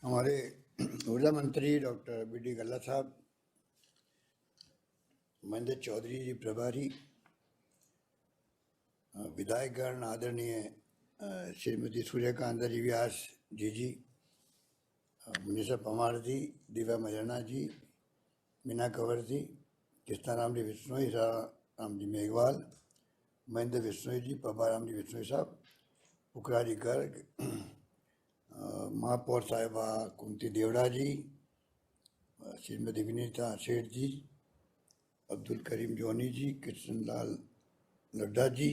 हमारे ऊर्जा मंत्री डॉक्टर बी.डी. कल्ला साहब, महेंद्र चौधरी जी प्रभारी, विधायकगण आदरणीय श्रीमती सूर्यकांत व्यास जी, मुनीषा पवार जी, दिव्या मजरना जी, मीना कंवर जी, कृष्णाराम जी बिश्नोई, राम जी मेघवाल, महेंद्र बिश्नोई जी, पब्बाराम जी बिश्नोई साहब, पुखराज गर्ग, महापौर साहिबा कुंती देवड़ा जी, श्रीमती विनीता सेठ जी, अब्दुल करीम जोनी जी, कृष्णलाल लड्डा जी,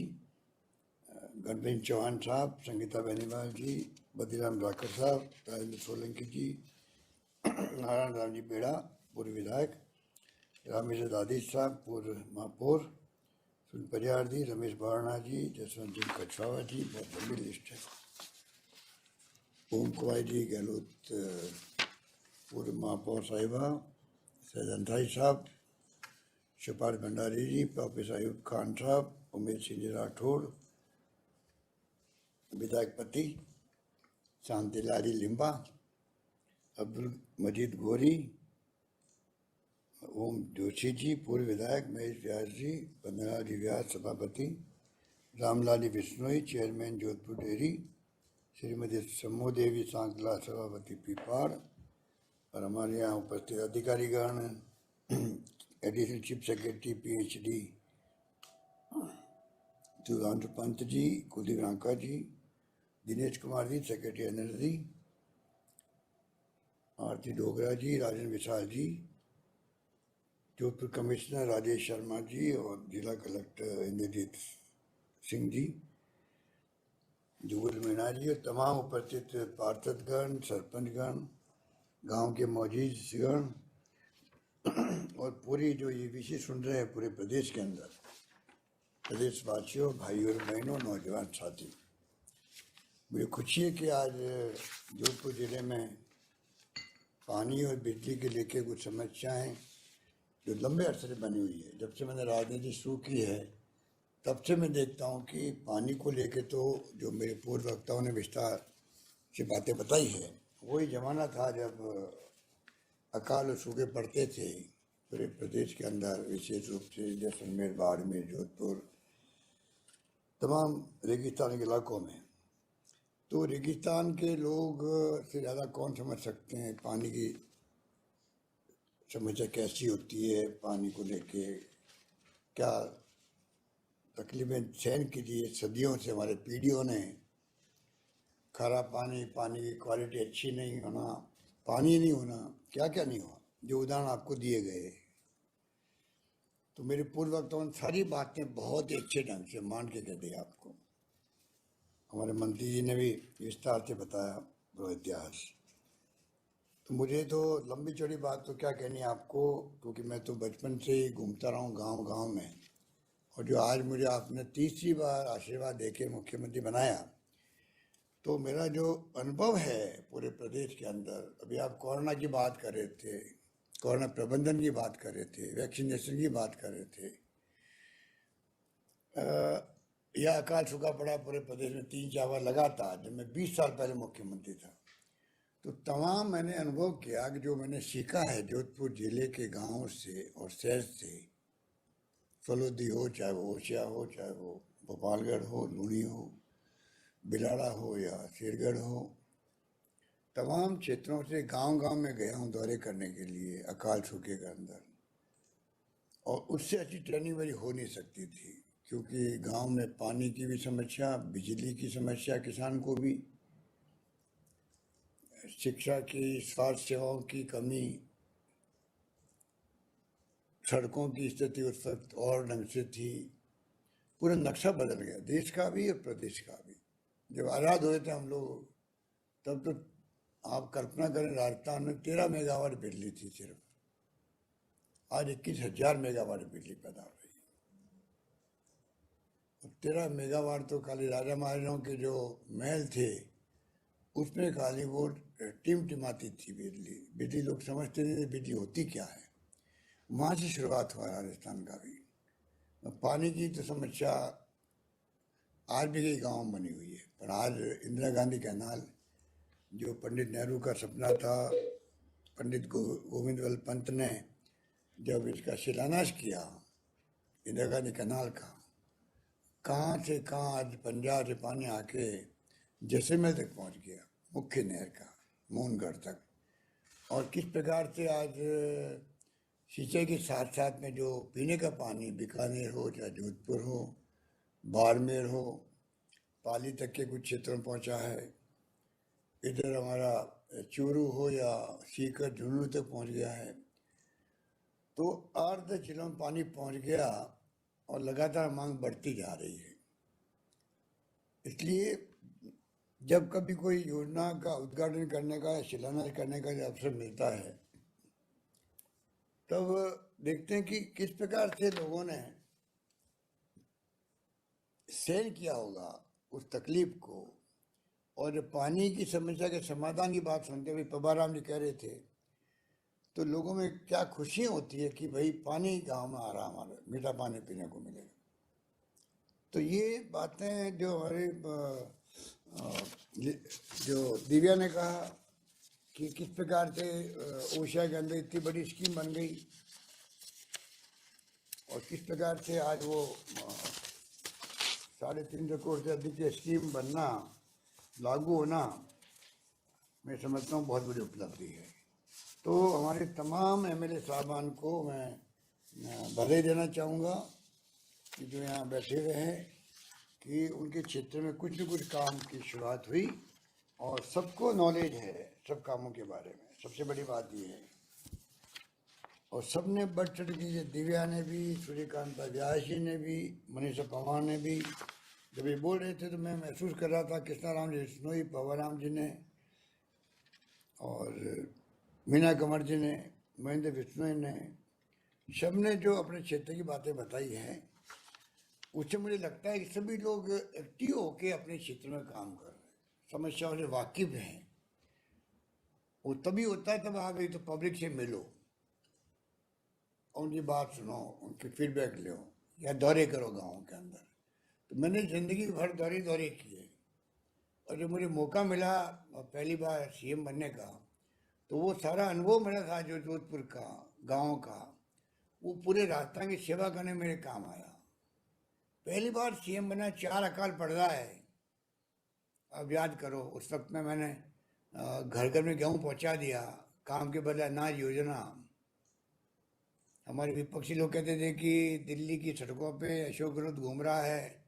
गणपत चौहान साहब, संगीता बेनीवाल जी, बद्रीराम राठौर साहब, राजेंद्र सोलंकी जी, नारायण राम जी बेड़ा पूर्व विधायक, रामेश्वर दादी साहब पूर्व महापौर, सुन परियार जी, रमेश बारणा जी, जसवंत सिंह कछवावा जी, बहुत लंबी लिस्ट है। ओम कुमार जी गहलोत पूर्व महापौर साहिबा, सैजन थाई साहब, शिपाल भंडारी जी, प्रोफेसर अयूब खान साहब, उमेश सिंह जी राठौड़, विधायक पति शांति लाली लिम्बा, अब्दुल मजीद गोरी, ओम जोशी जी पूर्व विधायक, महेश व्यास जी, वंदना जी व्यास सभापति, रामलाल बिश्नोई चेयरमैन जोधपुर डेयरी, श्रीमती समूह देवी सांकला सभापति पीपाड़, और हमारे यहाँ उपस्थित अधिकारीगण, additional chief secretary PhD Sudhanshu Pant ji, Kuldeep Ranka ji, Dinesh Kumar ji secretary energy, Aarti Dogra ji, Rajan Vishal ji, Jodhpur commissioner Rajesh Sharma ji और जिला कलेक्टर इंद्रजीत सिंह जी, जुगल मीणा जी और तमाम उपस्थित पार्षदगण, सरपंचगण, गांव के मौजूदगण और पूरी जो ये विषय सुन रहे हैं पूरे प्रदेश के अंदर, प्रदेशवासियों, भाइयों और बहनों, नौजवान साथी, मुझे खुशी है कि आज जोधपुर जिले में पानी और बिजली के लेके कुछ समस्याएं जो लंबे अरसे से बनी हुई है। जब से मैंने राजनीति शुरू की है तब से मैं देखता हूँ कि पानी को लेके तो जो मेरे पूर्व वक्ताओं ने विस्तार से बातें बताई है, वही जमाना था जब अकाल और सूखे पड़ते थे पूरे प्रदेश के अंदर, विशेष रूप से जैसलमेर, बाड़मेर, जोधपुर, तमाम रेगिस्तान के इलाकों में। तो रेगिस्तान के लोग से ज़्यादा कौन समझ सकते हैं पानी की समस्या कैसी होती है, पानी को लेके क्या तकलीफें सहन कीजिए। सदियों से हमारे पीढ़ियों ने खारा पानी, पानी की क्वालिटी अच्छी नहीं होना, पानी नहीं होना, क्या क्या नहीं हुआ, जो उदाहरण आपको दिए गए। तो मेरे पूर्व वक्ताओं ने सारी बातें बहुत ही अच्छे ढंग से मान के कह दिया आपको। हमारे मंत्री जी ने भी विस्तार से बताया पूरा इतिहास। तो मुझे तो लंबी चौड़ी बात तो क्या कहनी है आपको, क्योंकि मैं तो बचपन से ही घूमता रहा हूँ गाँव गाँव में, और जो आज मुझे आपने तीसरी बार आशीर्वाद देके मुख्यमंत्री बनाया, तो मेरा जो अनुभव है पूरे प्रदेश के अंदर, अभी आप कोरोना की बात कर रहे थे, कोरोना प्रबंधन की बात कर रहे थे, वैक्सीनेशन की बात कर रहे थे, यह अकाल सूखा पड़ा पूरे प्रदेश में 3-4 बार लगातार, जब मैं 20 साल पहले मुख्यमंत्री था। तो तमाम मैंने अनुभव किया कि जो मैंने सीखा है जोधपुर जिले के गाँव से और शहर से, फलोदी हो, चाहे वो ओसिया हो, चाहे वो भोपालगढ़ हो, लूणी हो, बिलाड़ा हो या शेरगढ़ हो, तमाम क्षेत्रों से गांव गांव में गया हूं दौरे करने के लिए अकाल सूखे के अंदर, और उससे अच्छी ट्रेनिंग मेरी हो नहीं सकती थी, क्योंकि गांव में पानी की भी समस्या, बिजली की समस्या किसान को भी, शिक्षा की, स्वास्थ्य सेवाओं की कमी, सड़कों की स्थिति उस वक्त और ढंग से थी, पूरा नक्शा बदल गया देश का भी और प्रदेश का भी। जब आज़ाद हुए थे हम लोग, तब तो आप कल्पना करें राजस्थान में 13 मेगावाट बिजली थी सिर्फ, आज 21,000 मेगावाट बिजली पैदा हो रही है। 13 मेगावाट तो खाली राजा महाराजाओं के जो महल थे उसमें खाली वो टिमटिमाती थी बिजली, बिजली लोग समझते नहीं थे बिजली होती क्या है। वहाँ से शुरुआत हुआ राजस्थान का भी। पानी की तो समस्या आज भी कई गाँव में बनी हुई है, पर आज इंदिरा गांधी कैनाल जो पंडित नेहरू का सपना था, पंडित गोविंद वल्लभ पंत ने जब इसका शिलान्यास किया इंदिरा गांधी कनाल का, कहाँ से कहाँ आज पंजाब से पानी आके जैसलमेर तक पहुँच गया, मुख्य नहर का मोहनगढ़ तक। और किस प्रकार से आज सिंचाई के साथ साथ में जो पीने का पानी बीकानेर हो या जोधपुर हो, बाड़मेर हो, पाली तक के कुछ क्षेत्रों में पहुंचा है, इधर हमारा चूरू हो या सीकर झुंझुनू तक पहुंच गया है। तो 8-10 जिलों में पानी पहुंच गया और लगातार मांग बढ़ती जा रही है। इसलिए जब कभी कोई योजना का उद्घाटन करने का या शिलान्यास करने का जब अवसर मिलता है, तब देखते हैं कि किस प्रकार से लोगों ने सहन किया होगा उस तकलीफ को। और पानी की समस्या के समाधान की बात सुनते हुए पबाराम जी कह रहे थे, तो लोगों में क्या खुशी होती है कि भाई पानी गांव में आ रहा, हमारे मीठा पानी पीने को मिलेगा। तो ये बातें जो हमारे जो दिव्या ने कहा कि किस प्रकार से ओशा के अंदर इतनी बड़ी स्कीम बन गई और किस प्रकार से आज वो 350 करोड़ से अधिक की स्कीम बनना, लागू होना, मैं समझता हूँ बहुत बड़ी उपलब्धि है। तो हमारे तमाम एमएलए साहबान को मैं बधाई देना चाहूँगा कि जो यहाँ बैठे हुए हैं, कि उनके क्षेत्र में कुछ न कुछ काम की शुरुआत हुई और सबको नॉलेज है सब कामों के बारे में। सबसे बड़ी बात ये है, और सब ने बढ़ चढ़ की, दिव्या ने भी, सूर्यकांत व्यास जी ने भी, मनीषा पवार ने भी, जब ये बोल रहे थे तो मैं महसूस कर रहा था, कृष्णाराम जी बिश्नोई, पवाराम जी ने और मीना कंवर जी ने, महेंद्र बिश्नोई ने, सब ने जो अपने क्षेत्र की बातें बताई हैं, उससे मुझे लगता है कि सभी लोग एक्टिव होकर अपने क्षेत्र में काम कर रहे हैं, समस्याओं से वाकिफ हैं। वो तभी होता है तब आप एक तो पब्लिक से मिलो, उनकी बात सुनो, उनके फीडबैक लो या दौरे करो गाँव के अंदर। तो मैंने ज़िंदगी भर दौरे किए, और जब मुझे मौका मिला पहली बार सीएम बनने का, तो वो सारा अनुभव मेरा था जो जोधपुर का, गांव का, वो पूरे राजस्थान की सेवा करने मेरे काम आया। पहली बार सीएम बना, 4 अकाल पड़ रहा है, अब याद करो। उस वक्त में मैंने घर घर में गेहूँ पहुँचा दिया, काम के बदले अनाज योजना। हमारे विपक्षी लोग कहते थे कि दिल्ली की सड़कों पे अशोक गहलोत घूम रहा है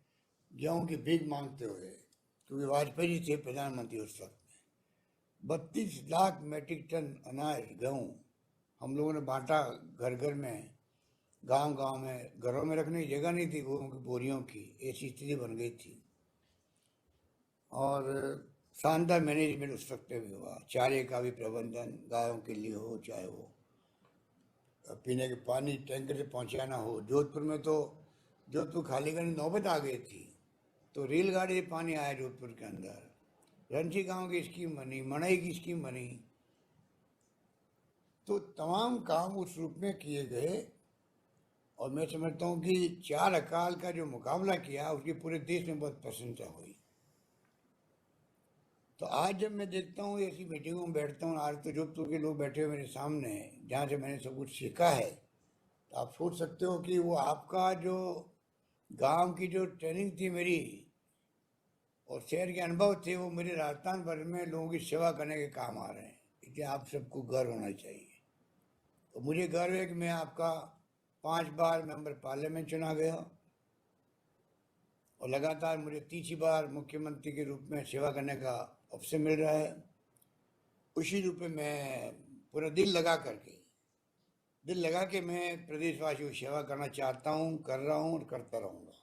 गेहूँ की भीख मांगते हुए, क्योंकि वाजपेयी थे प्रधानमंत्री उस वक्त में। 32 लाख मैट्रिक टन अनाज गेहूँ हम लोगों ने बांटा घर घर में, गांव गांव में। घरों में रखने की जगह नहीं थी गेहूँ की बोरियों की, ऐसी स्थिति बन गई थी। और शानदार मैनेजमेंट उस वक्त भी हुआ, चारे का भी प्रबंधन, गायों के लिए हो, चाहे वो पीने के पानी टैंकर से पहुंचाना हो। जोधपुर में तो जोधपुर खाली करने नौबत आ गई थी, तो रेलगाड़ी से पानी आया जोधपुर के अंदर। रंची गांव की स्कीम बनी, मड़ई की स्कीम बनी। तो तमाम काम उस रूप में किए गए, और मैं समझता हूँ कि 4 अकाल का जो मुकाबला किया उसकी पूरे देश में बहुत प्रशंसा हुई। तो आज जब मैं देखता हूँ ऐसी मीटिंगों में बैठता हूँ, आज तो जोधपुर के लोग बैठे हुए मेरे सामने, जहाँ से मैंने सब कुछ सीखा है, तो आप सोच सकते हो कि वो आपका जो गांव की जो ट्रेनिंग थी मेरी और शहर के अनुभव थे, वो मेरे राजस्थान भर में लोगों की सेवा करने के काम आ रहे हैं। इसलिए आप सबको गर्व होना चाहिए। तो मुझे गर्व है कि मैं आपका 5 बार मेंबर पार्लियामेंट चुना गया, और लगातार मुझे 3री बार मुख्यमंत्री के रूप में सेवा करने का अवसर मिल रहा है। उसी रूप में मैं पूरा दिल लगा के मैं प्रदेशवासियों की सेवा करना चाहता हूँ, कर रहा हूँ और करता रहूँगा।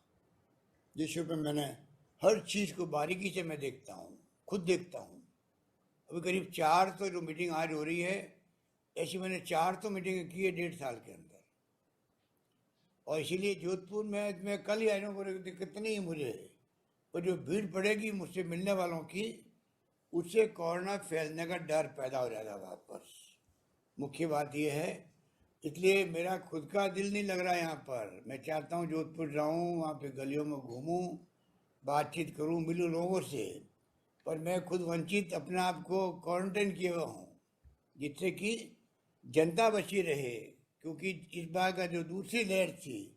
जिस रूप में मैंने हर चीज़ को बारीकी से मैं देखता हूँ, खुद देखता हूँ। अभी करीब 4 तो जो मीटिंग आज हो रही है, ऐसी मैंने 4 तो मीटिंग की है 1.5 साल के अंदर। और इसीलिए जोधपुर में मैं कल ही आया हूँ, दिक्कत नहीं है मुझे, पर जो भीड़ पड़ेगी मुझसे मिलने वालों की, उससे कोरोना फैलने का डर पैदा हो जाएगा वापस। मुख्य बात यह है। इसलिए मेरा खुद का दिल नहीं लग रहा यहाँ पर। मैं चाहता हूँ जोधपुर जाऊँ, वहाँ पे गलियों में घूमूँ, बातचीत करूँ, मिलूँ लोगों से, पर मैं खुद वंचित अपने आप को क्वारंटाइन किए हुआ हूँ, जिससे कि जनता बची रहे। क्योंकि इस बार का जो दूसरी लहर थी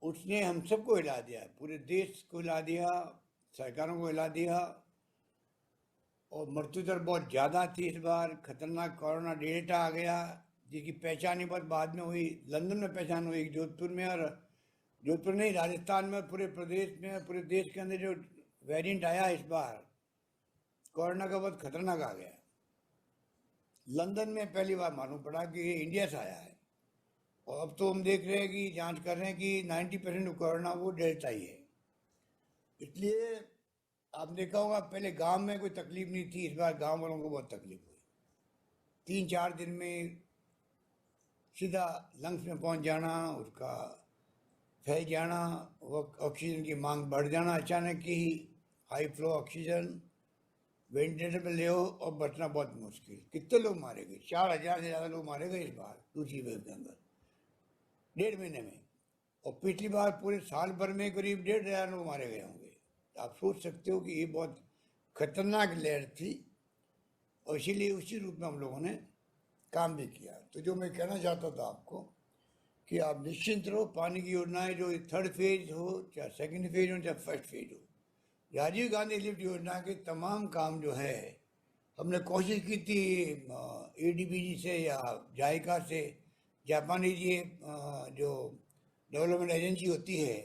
उसने हम सबको हिला दिया, पूरे देश को हिला दिया, सरकारों को हिला दिया, और मृत्यु दर बहुत ज़्यादा थी इस बार। खतरनाक कोरोना डेल्टा आ गया, जिसकी पहचान ही बहुत बाद में हुई। लंदन में पहचान हुई, जोधपुर में, और जोधपुर नहीं, राजस्थान में, पूरे प्रदेश में, पूरे देश के अंदर जो वेरिएंट आया इस बार कोरोना का, बहुत खतरनाक आ गया। लंदन में पहली बार मालूम पड़ा कि ये इंडिया से आया है, और अब तो हम देख रहे हैं कि जांच कर रहे हैं कि 90% कोरोना वो डेल्टा ही है। इसलिए आपने देखा होगा, पहले गांव में कोई तकलीफ नहीं थी, इस बार गांव वालों को बहुत तकलीफ हुई। 3-4 दिन में सीधा लंग्स में पहुंच जाना, उसका फैल जाना, वो ऑक्सीजन की मांग बढ़ जाना अचानक ही, हाई फ्लो ऑक्सीजन, वेंटिलेटर पे ले और बचना बहुत मुश्किल। कितने लोग मारे गए, 4,000 से ज़्यादा लोग मारे गए इस बार दूसरी वेव के अंदर 1.5 महीने में। और पिछली बार पूरे साल भर में करीब 1,500 लोग मारे गए होंगे। आप सोच सकते हो कि ये बहुत खतरनाक लहर थी, और इसीलिए उसी रूप में हम लोगों ने काम भी किया। तो जो मैं कहना चाहता था आपको कि आप निश्चिंत रहो, पानी की योजनाएं, जो 3rd फेज हो, चाहे 2nd फेज हो, चाहे 1st फेज हो, राजीव गांधी लिफ्ट योजना के तमाम काम जो है, हमने कोशिश की थी ADBG से या जायका से, जापानी ये जो डेवलपमेंट एजेंसी होती है,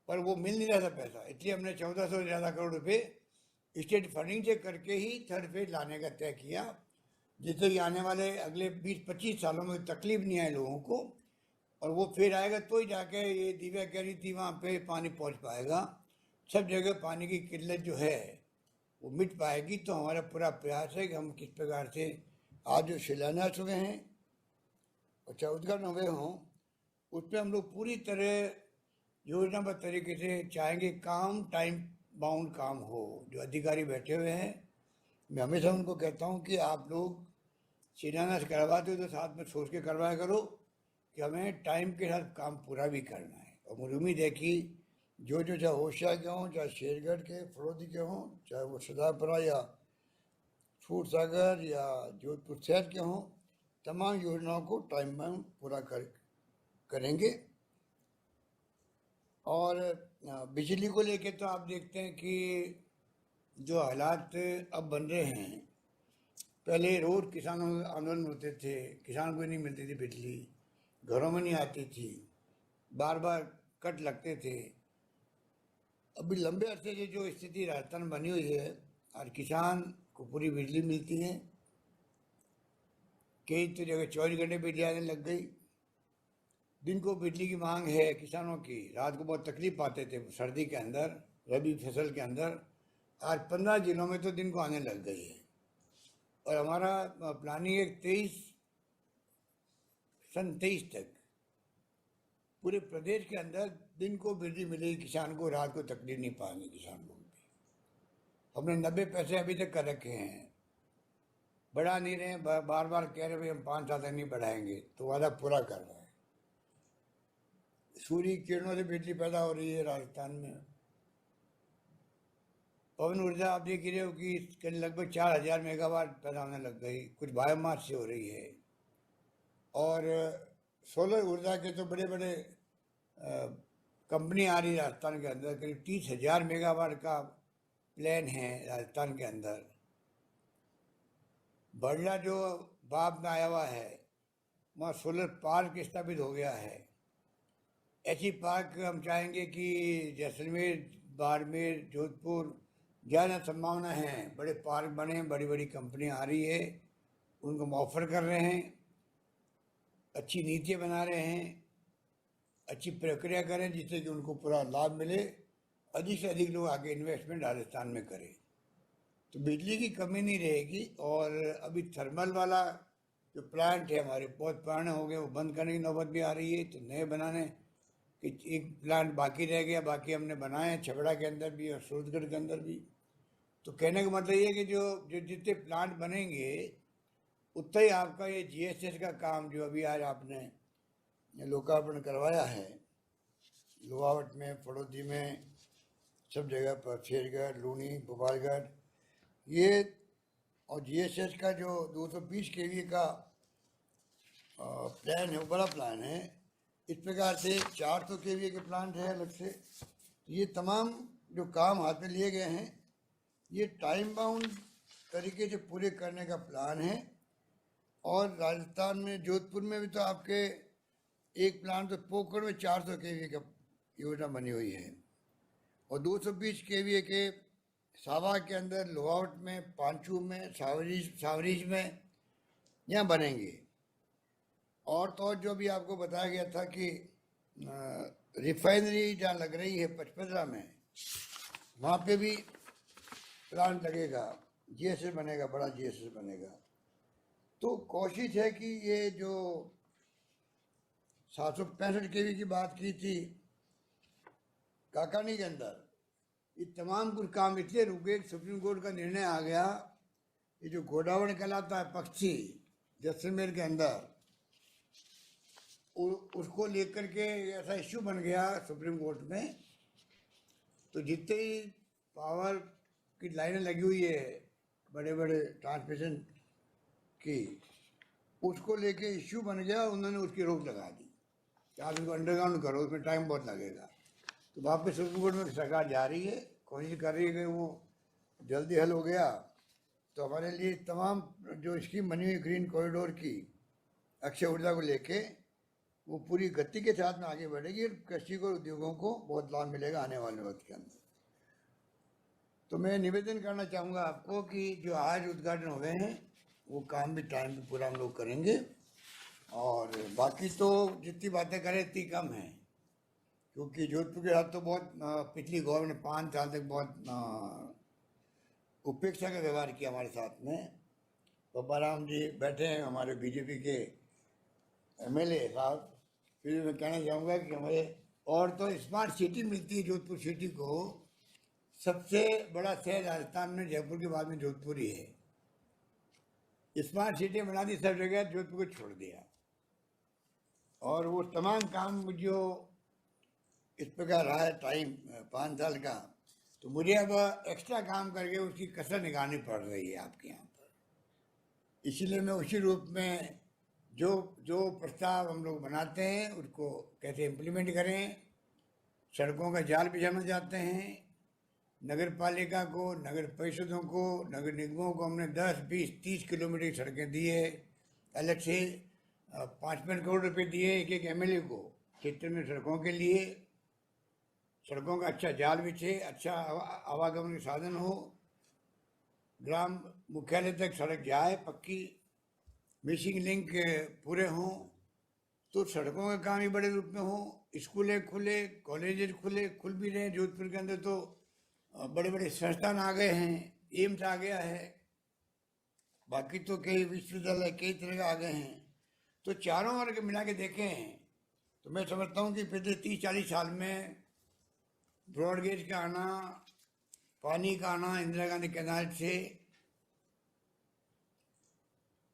पर वो मिल नहीं रहा था पैसा। इसलिए हमने 1400 से ज़्यादा करोड़ रुपए स्टेट फंडिंग से करके ही 3rd फेज लाने का तय किया, जिससे कि आने वाले अगले 20-25 सालों में तकलीफ नहीं आए लोगों को। और वो फिर आएगा तो ही जाके, ये दिव्या कह रही थी, वहाँ पे पानी पहुँच पाएगा। सब जगह पानी की किल्लत जो है वो मिट पाएगी। तो हमारा पूरा प्रयास है कि हम किस प्रकार से आज जो शिलान्यास हुए हैं और चाहे उद्घाटन हुए हों, उसमें हम लोग पूरी तरह योजनाबद्ध तरीके से चाहेंगे काम टाइम बाउंड काम हो। जो अधिकारी बैठे हुए हैं, मैं हमेशा उनको कहता हूँ कि आप लोग शिलान्यास करवाते हो तो साथ में सोच के करवाया करो कि हमें टाइम के साथ काम पूरा भी करना है। और मुझे उम्मीद है कि जो जो, चाहे होशियार के हों, चाहे शेरगढ़ के, फरोदी के हों, चाहे वो सदापुरा या सूर सागर या जोधपुर शहर के हों, तमाम योजनाओं को टाइम में पूरा करेंगे। और बिजली को लेके तो आप देखते हैं कि जो हालात अब बन रहे हैं, पहले रोज किसानों आंदोलन होते थे, किसान को नहीं मिलती थी बिजली, घरों में नहीं आती थी, बार बार कट लगते थे। अभी लंबे अरसे से जो स्थिति राजस्थान बनी हुई है, और किसान को पूरी बिजली मिलती है, कई तो जगह 24 घंटे बिजली आने लग गई। दिन को बिजली की मांग है किसानों की, रात को बहुत तकलीफ पाते थे सर्दी के अंदर, रबी फसल के अंदर। आज 15 जिलों में तो दिन को आने लग गई है। और हमारा प्लानिंग है 23 तक पूरे प्रदेश के अंदर दिन को बिजली मिलेगी किसान को, रात को तकलीफ नहीं पाएंगे किसान लोग भी। हमने 90 पैसे अभी तक कर रखे हैं, बढ़ा नहीं रहे हैं। बार बार कह रहे भाई हम 5 साल तक नहीं बढ़ाएंगे, तो वादा पूरा कर रहे हैं। सूर्य किरणों से बिजली पैदा हो रही है राजस्थान में। पवन ऊर्जा आप देख रहे हो कि लगभग 4,000 मेगावाट पैदा होने लग गई, कुछ बायोमास से हो रही है। और सोलर ऊर्जा के तो बड़े बड़े कंपनी आ रही है राजस्थान के अंदर, करीब 30,000 मेगावाट का प्लान है राजस्थान के अंदर। बड़ला जो बाप में आया हुआ है, वहाँ सोलर पार्क स्थापित हो गया है। ऐसी पार्क हम चाहेंगे कि जैसलमेर, बाड़मेर, जोधपुर, ज़्यादा संभावना है बड़े पार्क बने। बड़ी बड़ी कंपनियां आ रही है, उनको हम ऑफर कर रहे हैं, अच्छी नीतियाँ बना रहे हैं, अच्छी प्रक्रिया करें जिससे कि उनको पूरा लाभ मिले, अधिक से अधिक लोग आगे इन्वेस्टमेंट राजस्थान में करें, तो बिजली की कमी नहीं रहेगी। और अभी थर्मल वाला जो प्लांट है हमारे बहुत पुराने हो गए, वो बंद करने की नौबत भी आ रही है। तो नए बनाने कि एक प्लांट बाकी रह गया, बाकी हमने बनाए हैं छबड़ा के अंदर भी और सूरजगढ़ के अंदर भी। तो कहने का मतलब ये है कि जो जो जितने प्लांट बनेंगे उतना ही आपका ये GSS का काम जो अभी आज आपने लोकार्पण करवाया है, लोहावट में, फड़ौदी में, सब जगह पर, शेरगढ़, लूनी, गोपालगढ़, ये और जीएसएस का जो 220 केवी का प्लान है वो बड़ा प्लान है। इस प्रकार से 400 केवी के प्लांट है अलग से। ये तमाम जो काम हाथ में लिए गए हैं ये टाइम बाउंड तरीके से पूरे करने का प्लान है। और राजस्थान में जोधपुर में भी तो आपके एक प्लांट तो पोखर में 400 केवी का योजना बनी हुई है, और 220 केवी के सावा के अंदर, लोहावट में, पांचू में, सावरीज में यहाँ बनेंगे। और तो और जो भी आपको बताया गया था कि रिफाइनरी जहाँ लग रही है पचपदरा में, वहाँ पे भी प्लांट लगेगा, जीएसएस बनेगा, बड़ा जीएसएस बनेगा। तो कोशिश है कि ये जो 765 केवी की बात की थी काकानी के अंदर, ये तमाम कुछ काम इसलिए रुके, सुप्रीम कोर्ट का निर्णय आ गया, ये जो गोडावण कहलाता है पक्षी जैसलमेर के अंदर, उसको लेकर के ऐसा इश्यू बन गया सुप्रीम कोर्ट में। तो जितने ही पावर की लाइनें लगी हुई है बड़े बड़े ट्रांसमिशन की, उसको लेके इश्यू बन गया, उन्होंने उसकी रोक लगा दी कि आप इसको अंडरग्राउंड करो, उसमें टाइम बहुत लगेगा। तो वापस सुप्रीम कोर्ट में सरकार जा रही है, कोशिश कर रही है कि वो जल्दी हल हो गया तो हमारे लिए तमाम जो स्कीम बनी हुई ग्रीन कॉरिडोर की अक्षय ऊर्जा को लेके वो पूरी गति के साथ में आगे बढ़ेगी और कृषि को, उद्योगों को बहुत लाभ मिलेगा आने वाले वक्त के अंदर। तो मैं निवेदन करना चाहूँगा आपको कि जो आज उद्घाटन हुए हैं वो काम भी टाइम पे पूरा हम लोग करेंगे, और बाकी तो जितनी बातें करें इतनी कम है, क्योंकि जोधपुर के साथ तो बहुत पिछली गवर्नमेंट 5 साल तक बहुत उपेक्षा का व्यवहार किया हमारे साथ में। पब्बाराम जी बैठे हैं हमारे बीजेपी के एमएलए साहब। फिर मैं कहना चाहूँगा कि हमारे और तो स्मार्ट सिटी मिलती है जोधपुर सिटी को, सबसे बड़ा शहर राजस्थान में जयपुर के बाद में जोधपुर ही है। स्मार्ट सिटी बना दी सब जगह, जोधपुर को छोड़ दिया। और वो तमाम काम जो इस प्रकार रहा है टाइम 5 साल का, तो मुझे अब एक्स्ट्रा काम करके उसकी कसर निकालनी पड़ रही है आपके यहाँ पर। इसीलिए मैं उसी रूप में जो जो प्रस्ताव हम लोग बनाते हैं उसको कैसे इम्प्लीमेंट करें, सड़कों का जाल बिछाना चाहते हैं। नगर पालिका को, नगर परिषदों को, नगर निगमों को हमने 10, 20, 30 किलोमीटर की सड़कें दी है, अलग से 5-5 करोड़ रुपए दिए एक एक एमएलए को क्षेत्र में सड़कों के लिए। सड़कों का अच्छा जाल बिछे, अच्छा आवागमन के साधन हो, ग्राम मुख्यालय तक सड़क जाए पक्की, मिसिंग लिंक पूरे हों, तो सड़कों का काम ही बड़े रूप में हो। स्कूलें खुले, कॉलेजेस खुले, खुल भी रहे। जोधपुर के अंदर तो बड़े बड़े संस्थान आ गए हैं, एम्स आ गया है, बाकी तो कई विश्वविद्यालय कई तरह के आ गए हैं। तो चारों ओर के मिला के देखें तो मैं समझता हूँ कि पिछले 30-40 साल में ब्रॉडगेज का आना, पानी का आना इंदिरा गांधी कैनाल से,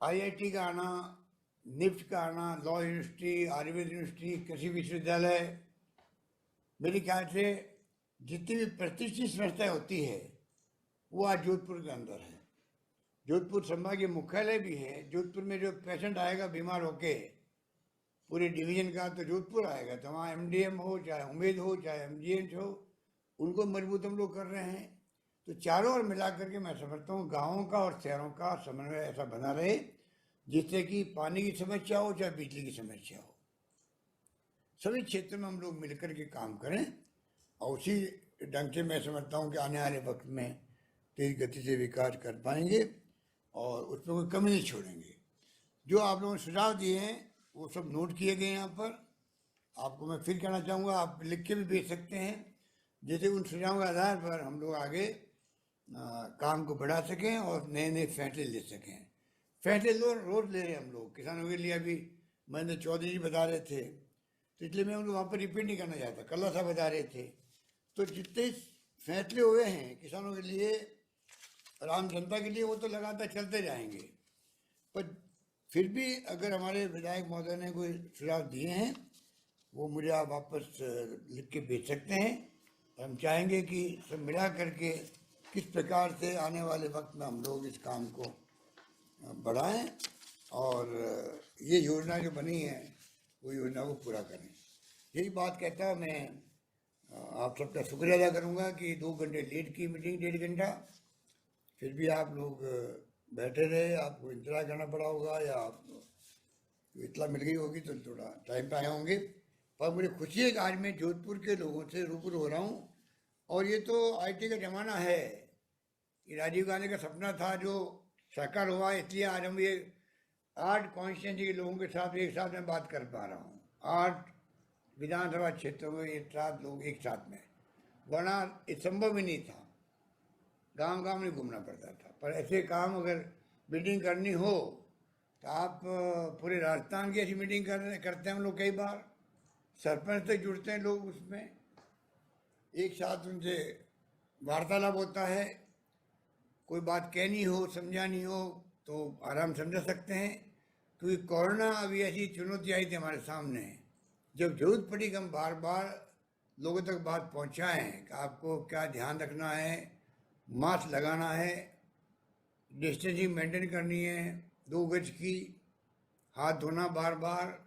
आईआईटी का आना, निफ्ट का आना, लॉ यूनिवर्सिटी, आयुर्वेद यूनिवर्सिटी, कृषि विश्वविद्यालय, मेरे ख्याल से जितनी भी प्रतिष्ठित संस्थाएं होती है वो आज जोधपुर के अंदर है। जोधपुर संभागीय मुख्यालय भी है। जोधपुर में जो पेशेंट आएगा बीमार होके पूरे डिवीजन का, तो जोधपुर आएगा, तो वहाँ एमडीएम हो, चाहे उम्मेद हो, चाहे एमजीएच हो, उनको मजबूत हम लोग कर रहे हैं। तो चारों ओर मिला करके मैं समझता हूँ गाँवों का और शहरों का समन्वय ऐसा बना रहे जिससे कि पानी की समस्या हो चाहे बिजली की समस्या हो, सभी क्षेत्रों में हम लोग मिलकर के काम करें, और उसी ढंग से मैं समझता हूँ कि आने वाले वक्त में तेज गति से विकास कर पाएंगे और उसमें कोई कमी नहीं छोड़ेंगे। जो आप लोगों ने सुझाव दिए हैं वो सब नोट किए गए यहाँ पर। आपको मैं फिर कहना चाहूँगा, आप लिख के भी भेज सकते हैं, जैसे उन सुझावों के आधार पर हम लोग आगे काम को बढ़ा सकें और नए नए फैसले ले सकें। फैसले रोज ले रहे हैं हम लोग किसानों के लिए। अभी महेंद्र चौधरी जी बता रहे थे, तो इसलिए मैं उनको वहाँ पर रिपीट नहीं करना चाहता। कल्ला साहब बता रहे थे, तो जितने फैसले हुए हैं किसानों के लिए और आम जनता के लिए वो तो लगातार चलते जाएंगे। पर फिर भी अगर हमारे विधायक महोदय ने कोई सुझाव दिए हैं वो मुझे आप वापस लिख के भेज सकते हैं। हम चाहेंगे कि सब मिला करके किस प्रकार से आने वाले वक्त में हम लोग इस काम को बढ़ाएं और ये योजना जो बनी है वो योजना को पूरा करें। यही बात कहता हूँ मैं आप सबका शुक्रिया अदा करूँगा कि 2 घंटे लेट की मीटिंग, 1.5 घंटा, फिर भी आप लोग बैठे रहे। आपको इंतजार करना पड़ा होगा या आपको इतला मिल गई होगी तो थोड़ा टाइम पे आए होंगे। पर मुझे खुशी है कि आज मैं जोधपुर के लोगों से रूबरू हो रहा हूँ। और ये तो IT का ज़माना है, ये राजीव गांधी का सपना था जो साकार हुआ, इसलिए आज हम ये 8 कॉन्स्टिट्यूंसी के लोगों के साथ एक साथ में बात कर पा रहा हूँ। 8 विधानसभा क्षेत्रों में ये 7 लोग एक साथ में, वरना ये संभव ही नहीं था, गांव गांव नहीं घूमना पड़ता था। पर ऐसे काम अगर मीटिंग करनी हो तो आप पूरे राजस्थान की ऐसी मीटिंग करते हैं हम लोग। कई बार सरपंच से जुड़ते हैं लोग, उसमें एक साथ उनसे वार्तालाप होता है। कोई बात कहनी हो, समझानी हो तो आराम समझा सकते हैं। क्योंकि कोरोना अभी ऐसी चुनौती आई थी हमारे सामने, जब जरूरत पड़ी कि हम बार बार लोगों तक बात पहुंचाएं कि आपको क्या ध्यान रखना है, मास्क लगाना है, डिस्टेंसिंग मेंटेन करनी है, 2 गज की, हाथ धोना बार बार।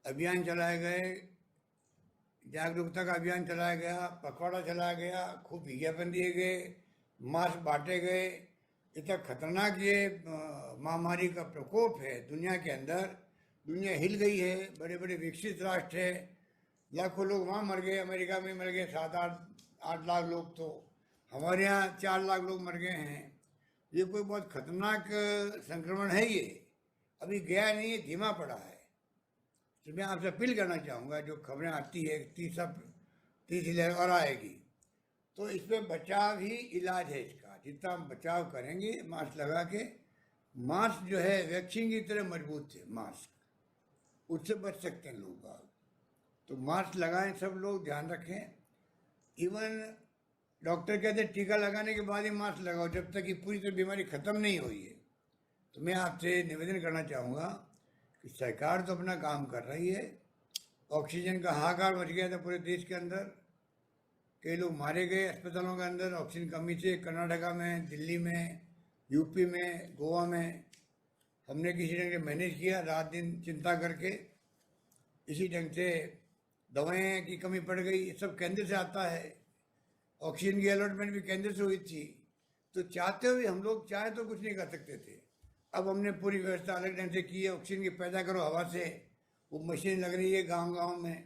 अभियान चलाए गए, जागरूकता का अभियान चलाया गया, पखवाड़ा चलाया गया, खूब विज्ञापन दिए गए, मास्क बांटे गए। इतना खतरनाक ये महामारी का प्रकोप है दुनिया के अंदर। दुनिया हिल गई है, बड़े बड़े विकसित राष्ट्र है, लाखों लोग वहाँ मर गए, अमेरिका में मर गए 7-8 लाख लोग, तो हमारे यहाँ 4 लाख लोग मर गए हैं। ये कोई बहुत खतरनाक संक्रमण है, ये अभी गया नहीं है, धीमा पड़ा है। तो मैं आपसे अपील करना चाहूँगा, जो खबरें आती है तीसरी लहर और आएगी, तो इस पर बचाव ही इलाज है इसका। जितना हम बचाव करेंगे मास्क लगा के, मास्क जो है वैक्सीन की तरह मजबूत है, मास्क उससे बच सकते हैं लोग बाग। तो मास्क लगाएं, सब लोग ध्यान रखें। इवन डॉक्टर कहते हैं टीका लगाने के बाद ही मास्क लगाओ, जब तक कि पूरी तरह बीमारी ख़त्म नहीं हुई है। तो मैं आपसे निवेदन करना चाहूँगा कि सरकार तो अपना काम कर रही है। ऑक्सीजन का हाहाकार मच गया था पूरे देश के अंदर, कई लोग मारे गए अस्पतालों के अंदर ऑक्सीजन कमी से। कर्नाटका में, दिल्ली में, यूपी में, गोवा में हमने किसी ढंग से मैनेज किया, रात दिन चिंता करके। इसी ढंग से दवाएं की कमी पड़ गई, ये सब केंद्र से आता है। ऑक्सीजन की अलॉटमेंट भी केंद्र से हुई थी। तो चाहते हुए हम लोग चाहे तो कुछ नहीं कर सकते थे। अब हमने पूरी व्यवस्था अलग ढंग से की है। ऑक्सीजन की पैदा करो हवा से, वो मशीन लग रही है गांव-गांव में,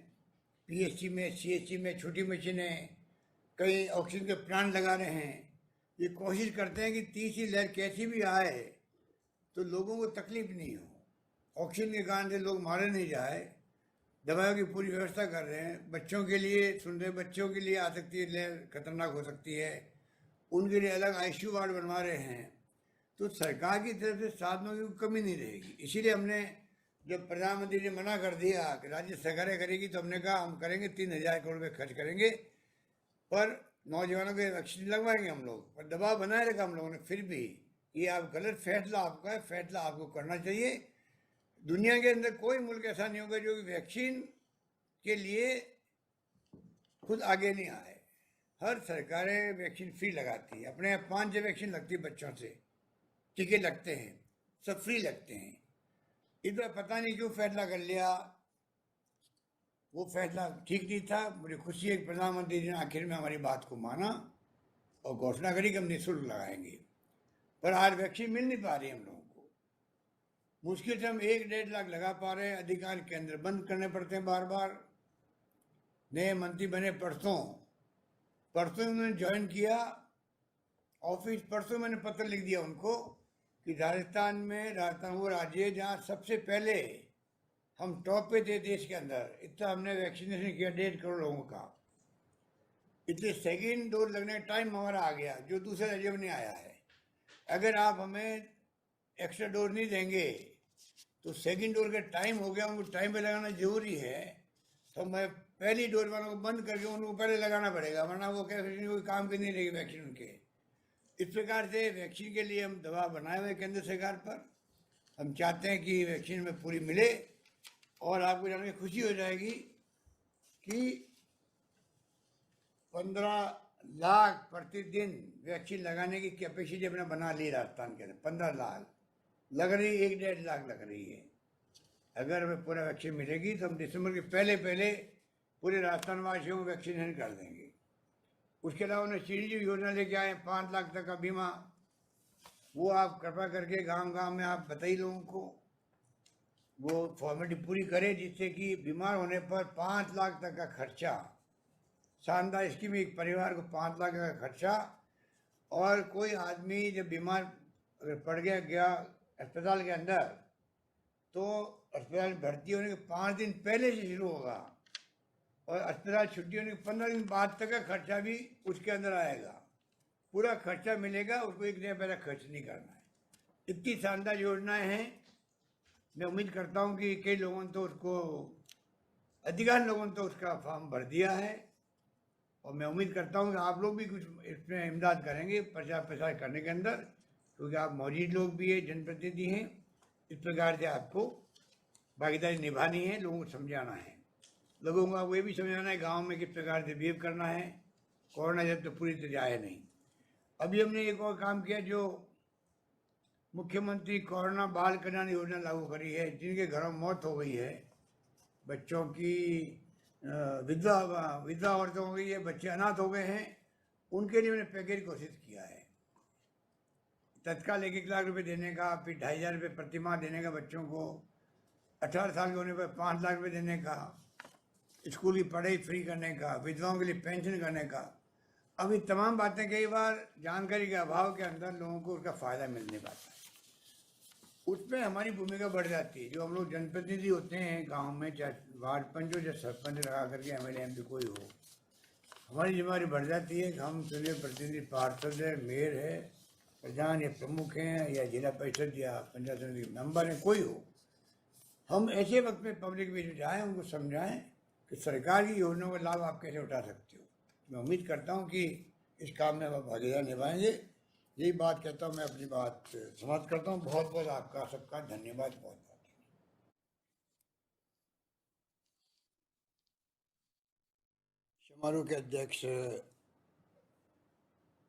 PHC में, CHC में छोटी मशीनें, कई ऑक्सीजन के प्लांट लगा रहे हैं। ये कोशिश करते हैं कि तीसरी लहर कैसी भी आए तो लोगों को तकलीफ नहीं हो, ऑक्सीजन के कारण से लोग मारे नहीं जाए। दवाइयों की पूरी व्यवस्था कर रहे हैं। बच्चों के लिए सुन रहे, बच्चों के लिए आ सकती है लहर, खतरनाक हो सकती है, उनके लिए अलग ICU वार्ड बनवा रहे हैं। तो सरकार की तरफ से साधनों की कमी नहीं रहेगी। इसीलिए हमने, जब प्रधानमंत्री ने मना कर दिया कि राज्य सरकारें करेगी, तो हमने कहा हम करेंगे, 3,000 करोड़ रुपये खर्च करेंगे, पर नौजवानों के वैक्सीन लगवाएंगे हम लोग। पर दबाव बनाए रखा हम लोगों ने। फिर भी ये आप गलत फैसला आपका है, फैसला आपको करना चाहिए। दुनिया के अंदर कोई मुल्क ऐसा नहीं होगा जो वैक्सीन के लिए खुद आगे नहीं आए। हर सरकारें वैक्सीन फ्री लगाती है, अपने यहाँ 5 वैक्सीन लगती है बच्चों से, टीके लगते हैं, सब फ्री लगते हैं। इस बार पता नहीं क्यों फैसला कर लिया, वो फैसला ठीक नहीं था। मुझे खुशी है कि प्रधानमंत्री जी ने आखिर में हमारी बात को माना और घोषणा करी कि हम निःशुल्क लगाएंगे। पर आज वैक्सीन मिल नहीं पा रही हम लोगों को, मुश्किल से हम 1-1.5 लाख लगा पा रहे हैं। अधिकार केंद्र बंद करने पड़ते हैं बार बार। नए मंत्री बने परसों उन्होंने ज्वाइन किया ऑफिस। परसों मैंने पत्र लिख दिया उनको कि राजस्थान वो राज्य है जहाँ सबसे पहले हम टॉप पे थे देश के अंदर। इतना हमने वैक्सीनेशन किया 1.5 करोड़ लोगों का। इसलिए सेकेंड डोज लगने का टाइम हमारा आ गया, जो दूसरे राज्यों में नहीं आया है। अगर आप हमें एक्स्ट्रा डोज नहीं देंगे तो सेकेंड डोज का टाइम हो गया, उनको टाइम पे लगाना जरूरी है। तो मैं पहली डोज वालों को बंद करके उनको पहले लगाना पड़ेगा, वरना वो कैसे कोई काम की नहीं रहेगी वैक्सीन उनके। इस प्रकार से वैक्सीन के लिए हम दबाव बनाए हुए केंद्र सरकार पर। हम चाहते हैं कि वैक्सीन में पूरी मिले। और आपको जान के खुशी हो जाएगी कि 15 लाख प्रतिदिन वैक्सीन लगाने की कैपेसिटी अपने बना ली राजस्थान के अंदर। 15 लाख लग रही, 1-1.5 लाख लग रही है। अगर हमें पूरा वैक्सीन मिलेगी तो हम दिसंबर के पहले पहले पूरे राजस्थान वासियों को वैक्सीनेशन कर देंगे। उसके अलावा उन्हें चिरंजीव योजना लेके आए 5 लाख तक का बीमा, वो आप कृपा करके गांव गांव में आप बताइए लोगों को, वो फॉर्मेलिटी पूरी करें, जिससे कि बीमार होने पर 5 लाख तक का खर्चा, शानदार स्कीम, एक परिवार को 5 लाख का खर्चा। और कोई आदमी जब बीमार अगर पड़ गया अस्पताल के अंदर, तो अस्पताल में भर्ती होने के 5 दिन पहले से शुरू होगा, और अस्पताल छुट्टी होने के 15 दिन बाद तक का खर्चा भी उसके अंदर आएगा। पूरा खर्चा मिलेगा, उसको 1 रुपया पैसा खर्च नहीं करना है। इतनी शानदार योजनाएं हैं। मैं उम्मीद करता हूं कि कई लोगों ने तो उसको, अधिकांश लोगों ने तो उसका फॉर्म भर दिया है, और मैं उम्मीद करता हूं कि आप लोग भी कुछ इसमें इमदाद करेंगे प्रचार प्रसार करने के अंदर, क्योंकि आप मौजूद लोग भी हैं, जनप्रतिनिधि हैं। इस प्रकार से आपको भागीदारी निभानी है, लोगों को समझाना है, लोगों को वो भी समझाना है गांव में किस प्रकार से बिहेव करना है। कोरोना जब तो पूरी तरह आए नहीं। अभी हमने एक और काम किया, जो मुख्यमंत्री कोरोना बाल कल्याण योजना लागू करी है। जिनके घरों में मौत हो गई है, बच्चों की विधवा औरतों हो गई है, बच्चे अनाथ हो गए हैं, उनके लिए मैंने पैकेज घोषित किया है। तत्काल 1-1 लाख रुपए देने का, फिर 2,500 रुपये प्रति माह देने का बच्चों को, 18 साल के होने पर 5 लाख रुपये देने का, स्कूल की पढ़ाई फ्री करने का, विधवाओं के लिए पेंशन करने का। अब ये तमाम बातें कई बार जानकारी के अभाव के अंदर लोगों को उसका फ़ायदा मिल नहीं पाता है। उसमें हमारी भूमिका बढ़ जाती है। जो हम लोग जनप्रतिनिधि होते हैं गांव में, चाहे वार्ड पंच हो, चाहे सरपंच लगा करके MLA MP कोई हो, हमारी जिम्मेदारी बढ़ जाती है कि हम चुने प्रतिनिधि पार्षद है, मेयर है, प्रधान या प्रमुख हैं, या जिला परिषद या पंचायत समिति मेंबर हैं, कोई हो, हम ऐसे वक्त में पब्लिक बीच में जाएँ, उनको समझाएं कि सरकार की योजनाओं का लाभ आप कैसे उठा सकते हो। मैं उम्मीद करता हूँ कि इस काम में आप भागीदारी निभाएंगे। यही बात कहता हूँ, मैं अपनी बात समाप्त करता हूँ। बहुत बहुत आपका सबका धन्यवाद। बहुत बहुत समारोह के अध्यक्ष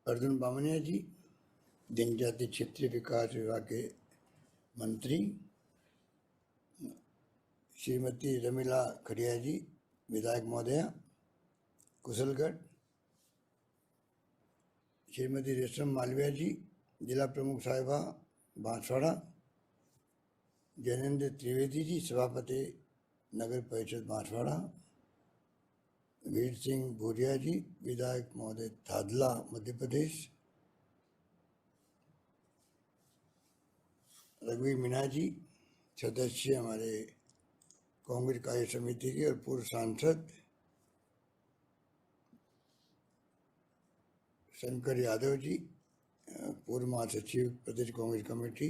अर्जुन बामनिया जी, जनजाति क्षेत्रीय विकास विभाग के मंत्री श्रीमती रमीला खड़िया जी, विधायक महोदया कुशलगढ़, श्रीमती रेशम मालविया जी, जिला प्रमुख साहिबा बांसवाड़ा, जैनेन्द्र त्रिवेदी जी, सभापति नगर परिषद बांसवाड़ा, वीर सिंह भूरिया जी, विधायक महोदय थादला मध्य प्रदेश, रघुवीर मीणा जी, सदस्य हमारे कांग्रेस कार्य समिति के और पूर्व सांसद शंकर यादव जी, पूर्व महासचिव प्रदेश कांग्रेस कमेटी,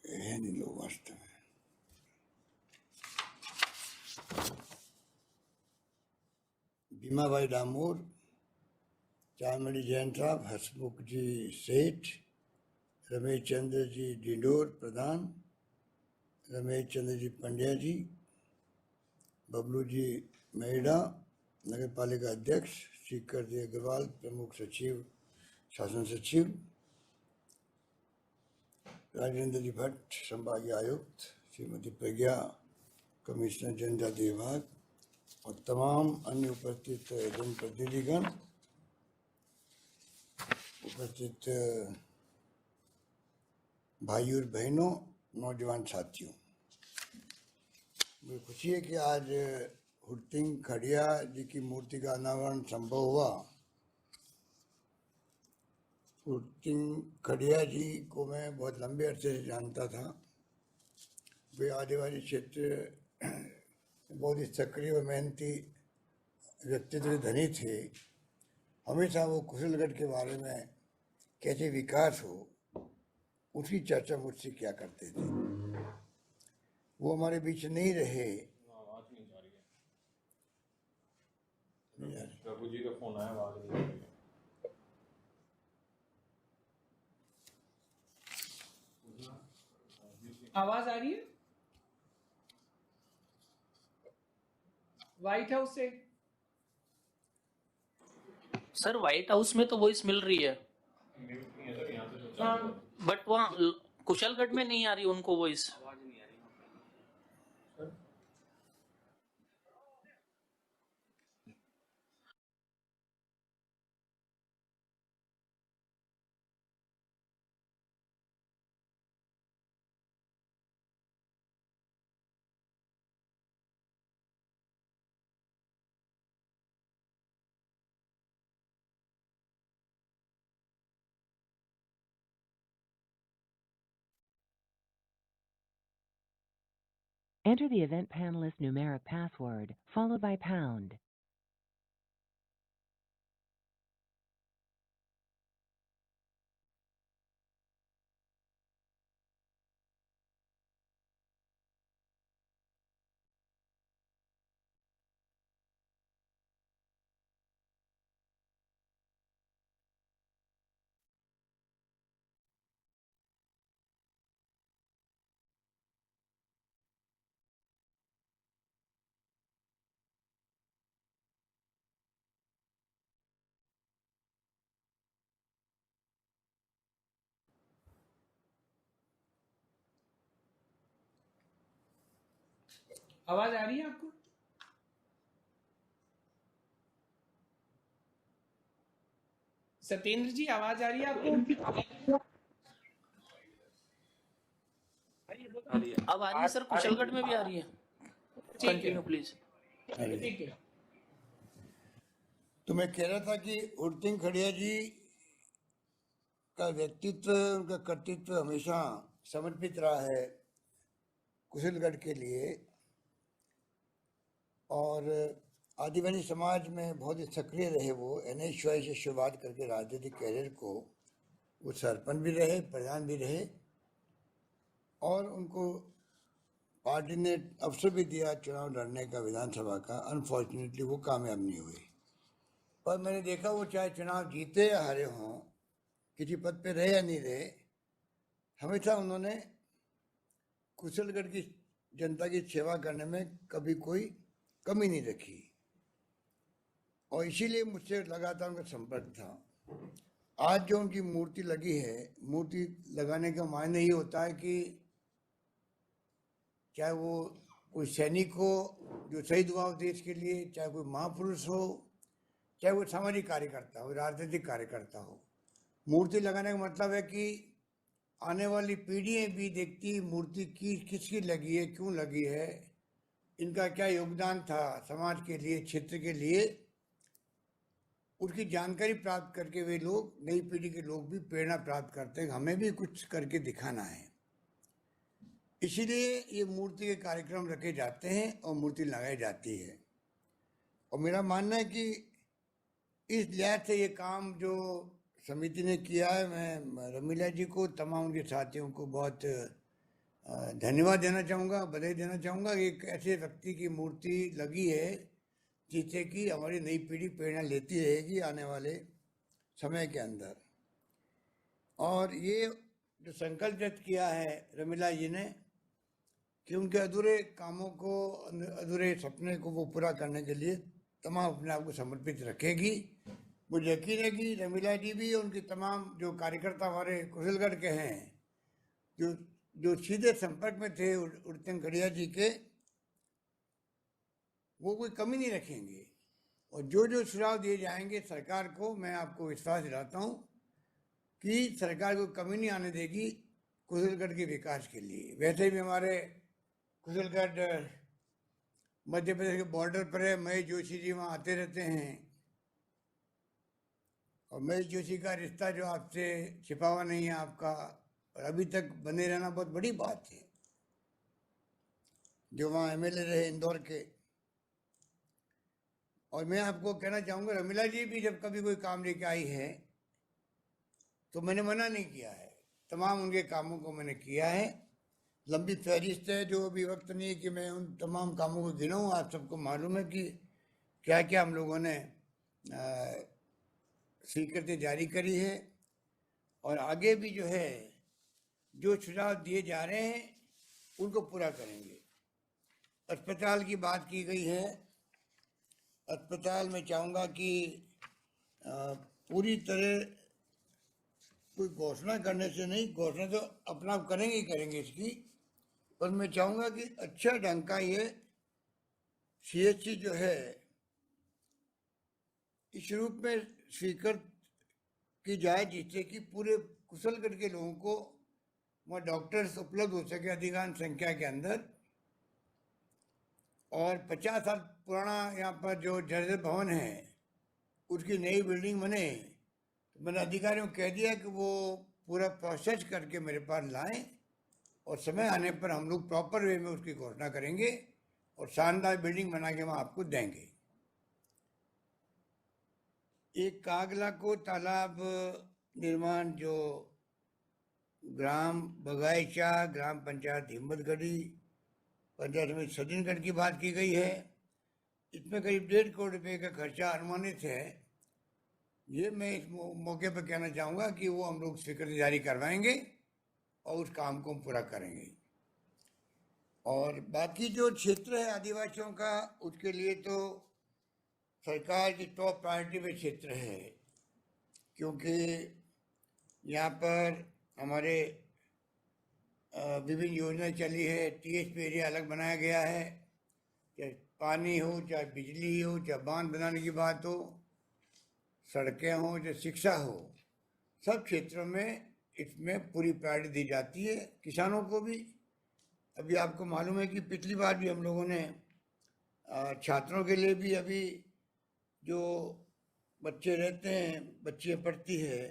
है नहीं लोग वास्तव में, भीमाभाई डामोर, चामड़ी जैन साहब, हसमुख जी सेठ, रमेश चंद्र जी डिंडोर प्रधान, रमेश चंद्र जी पंड्या जी, बबलू जी मेहड़ा नगर पालिका अध्यक्ष, शिखर जी अग्रवाल प्रमुख सचिव शासन सचिव, राजेंद्र जी भट्ट संभागीय आयुक्त, श्रीमती प्रज्ञा कमिश्नर जनजाति विभाग, और तमाम अन्य उपस्थित जनप्रतिनिधिगण, उपस्थित भाई और बहनों, नौजवान साथियों, मुझे खुशी है कि आज हुरतिंग खड़िया जी की मूर्ति का अनावरण संभव हुआ। हुरतिंग खड़िया जी को मैं बहुत लंबे अरसे से जानता था। वे आदिवासी क्षेत्र बहुत ही सक्रिय और मेहनती व्यक्तित्व धनी थे। हमेशा वो कुशलगढ़ के बारे में कैसे विकास हो, उसकी चर्चा मुझसे किया करते थे। वो हमारे बीच नहीं रहे। आवाज नहीं जा रही है। प्रभु जी का फोन आया, आवाज नहीं जा रही है। आवाज आ रही है? व्हाइट हाउस से सर व्हाइट हाउस में तो वॉइस मिल रही है, म्यूट नहीं है सर यहाँ से जो चालू है। बट वहाँ कुशलगढ़ में नहीं आ रही उनको voice. Enter the event panelist numeric password, followed by pound. आवाज आ रही है आपको? सत्येंद्र जी आवाज आ रही है आपको? अब आ रही है सर, कुशलगढ़ में भी आ रही है। Continue please. ठीक है। तो मैं कह रहा था कि उड़तिंग खड़िया जी का व्यक्तित्व, उनका कर्तृत्व हमेशा समर्पित रहा है कुशलगढ़ के लिए, और आदिवासी समाज में बहुत ही सक्रिय रहे। वो NHY से शुरुआत करके राजनीतिक कैरियर को, वो सरपंच भी रहे, प्रधान भी रहे, और उनको पार्टी ने अवसर भी दिया चुनाव लड़ने का विधानसभा का। अनफॉर्चुनेटली वो कामयाब नहीं हुई, पर मैंने देखा वो चाहे चुनाव जीते या हारे हों, किसी पद पे रहे या नहीं रहे, हमेशा उन्होंने कुशलगढ़ की जनता की सेवा करने में कभी कोई कमी नहीं रखी, और इसीलिए मुझसे लगातार उनका संपर्क था। आज जो उनकी मूर्ति लगी है, मूर्ति लगाने का मायने ये होता है कि चाहे वो कोई सैनिक हो जो शहीद हुआ हो देश के लिए, चाहे कोई महापुरुष हो, चाहे वो सामाजिक कार्यकर्ता हो, राजनीतिक कार्यकर्ता हो, मूर्ति लगाने का मतलब है कि आने वाली पीढ़ियाँ भी देखती मूर्ति की किसकी लगी है, क्यों लगी है, इनका क्या योगदान था समाज के लिए, क्षेत्र के लिए, उसकी जानकारी प्राप्त करके वे लोग, नई पीढ़ी के लोग भी प्रेरणा प्राप्त करते हैं, हमें भी कुछ करके दिखाना है। इसीलिए ये मूर्ति के कार्यक्रम रखे जाते हैं और मूर्ति लगाई जाती है। और मेरा मानना है कि इस लिहाज से ये काम जो समिति ने किया है, मैं रमीला जी को, तमाम उनके साथियों को बहुत धन्यवाद देना चाहूँगा, बधाई देना चाहूँगा। एक ऐसे व्यक्ति की मूर्ति लगी है जिससे कि हमारी नई पीढ़ी प्रेरणा लेती रहेगी आने वाले समय के अंदर। और ये जो संकल्प व्यक्त किया है रमीला जी ने कि उनके अधूरे कामों को, अधूरे सपने को वो पूरा करने के लिए तमाम अपने आप को समर्पित रखेगी। मुझे यकीन है कि रमीला जी भी, उनके तमाम जो कार्यकर्ता हमारे कुशलगढ़ के हैं, जो सीधे संपर्क में थे उड़तिंग खड़िया जी के, वो कोई कमी नहीं रखेंगे। और जो जो सुझाव दिए जाएंगे सरकार को, मैं आपको विश्वास दिलाता हूँ कि सरकार को कमी नहीं आने देगी कुशलगढ़ के विकास के लिए। वैसे भी हमारे कुशलगढ़ मध्य प्रदेश के बॉर्डर पर है, महेश जोशी जी वहाँ आते रहते हैं, और महेश जोशी का रिश्ता जो आपसे छिपा हुआ नहीं है आपका, और अभी तक बने रहना बहुत बड़ी बात है। जो वहाँ MLA रहे इंदौर के। और मैं आपको कहना चाहूँगा, रमीला जी भी जब कभी कोई काम लेके आई है तो मैंने मना नहीं किया है, तमाम उनके कामों को मैंने किया है। लंबी फहरिस्त है, जो अभी वक्त नहीं है कि मैं उन तमाम कामों को गिनाऊँ। आप सबको मालूम है कि क्या क्या हम लोगों ने स्वीकृति जारी करी है, और आगे भी जो है जो सुझाव दिए जा रहे हैं उनको पूरा करेंगे। अस्पताल की बात की गई है, अस्पताल में चाहूँगा कि पूरी तरह कोई घोषणा करने से नहीं, घोषणा तो अपना आप करेंगे ही करेंगे इसकी, पर मैं चाहूँगा कि अच्छा ढंग का ये CHC जो है इस रूप में स्वीकृत की जाए जिससे कि पूरे कुशलगढ़ के लोगों को वहाँ डॉक्टर्स उपलब्ध हो सके अधिकांश संख्या के अंदर। और 50 साल पुराना यहाँ पर जो जर्जर भवन है उसकी नई बिल्डिंग बने, तो मैंने अधिकारियों को कह दिया कि वो पूरा प्रोसेस करके मेरे पास लाएं और समय आने पर हम लोग प्रॉपर वे में उसकी घोषणा करेंगे और शानदार बिल्डिंग बना के वहाँ आपको देंगे। एक कागला को तालाब निर्माण जो ग्राम बगाईचा, ग्राम पंचायत हिम्मतगढ़ी, पंचायत समिति सज्जनगढ़ की बात की गई है, इसमें करीब 1.5 करोड़ रुपए का खर्चा अनुमानित है। ये मैं इस मौके पर कहना चाहूँगा कि वो हम लोग स्वीकृति जारी करवाएंगे और उस काम को हम पूरा करेंगे। और बाकी जो क्षेत्र है आदिवासियों का, उसके लिए तो सरकार की टॉप प्रायोरिटी में क्षेत्र है, क्योंकि यहाँ पर हमारे विभिन्न योजनाएं चली है। TSP एरिया अलग बनाया गया है, चाहे पानी हो, चाहे बिजली हो, चाहे बांध बनाने की बात हो, सड़कें हो, चाहे शिक्षा हो, सब क्षेत्रों में इसमें पूरी प्रायोरिटी दी जाती है। किसानों को भी, अभी आपको मालूम है कि पिछली बार भी हम लोगों ने छात्रों के लिए भी, अभी जो बच्चे रहते हैं, बच्चियाँ पढ़ती है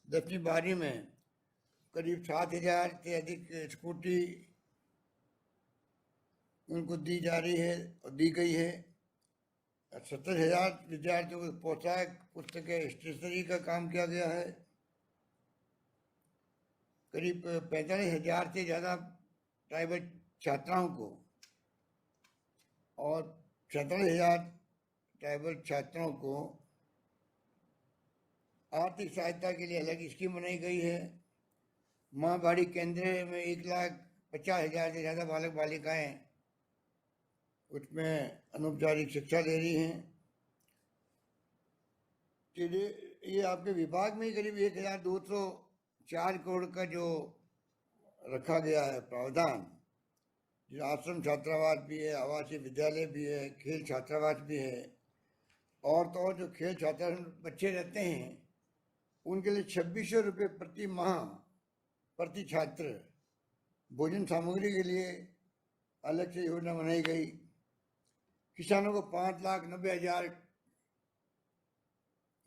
10वीं 12वीं में, करीब 7,000 से अधिक स्कूटी उनको दी जा रही है और दी गई है। 70,000 विद्यार्थियों को पोशाक, पुस्तकें, स्टेशनरी का काम किया गया है। करीब 45,000 से ज़्यादा ट्राइबल छात्राओं को और 47,000 ट्राइबल छात्रों को आर्थिक सहायता के लिए अलग स्कीम बनाई गई है। माँ बाड़ी केंद्र में 1,50,000 से ज़्यादा बालक बालिकाएं उसमें अनौपचारिक शिक्षा ले रही हैं। ये आपके विभाग में ही करीब 1,204 करोड़ का जो रखा गया है प्रावधान, जो आश्रम छात्रावास भी है, आवासीय विद्यालय भी है, खेल छात्रावास भी है, और तो और जो खेल छात्रा बच्चे रहते हैं उनके लिए 2,600 रुपये प्रति माह प्रति छात्र भोजन सामग्री के लिए अलग से योजना बनाई गई। किसानों को 5,90,000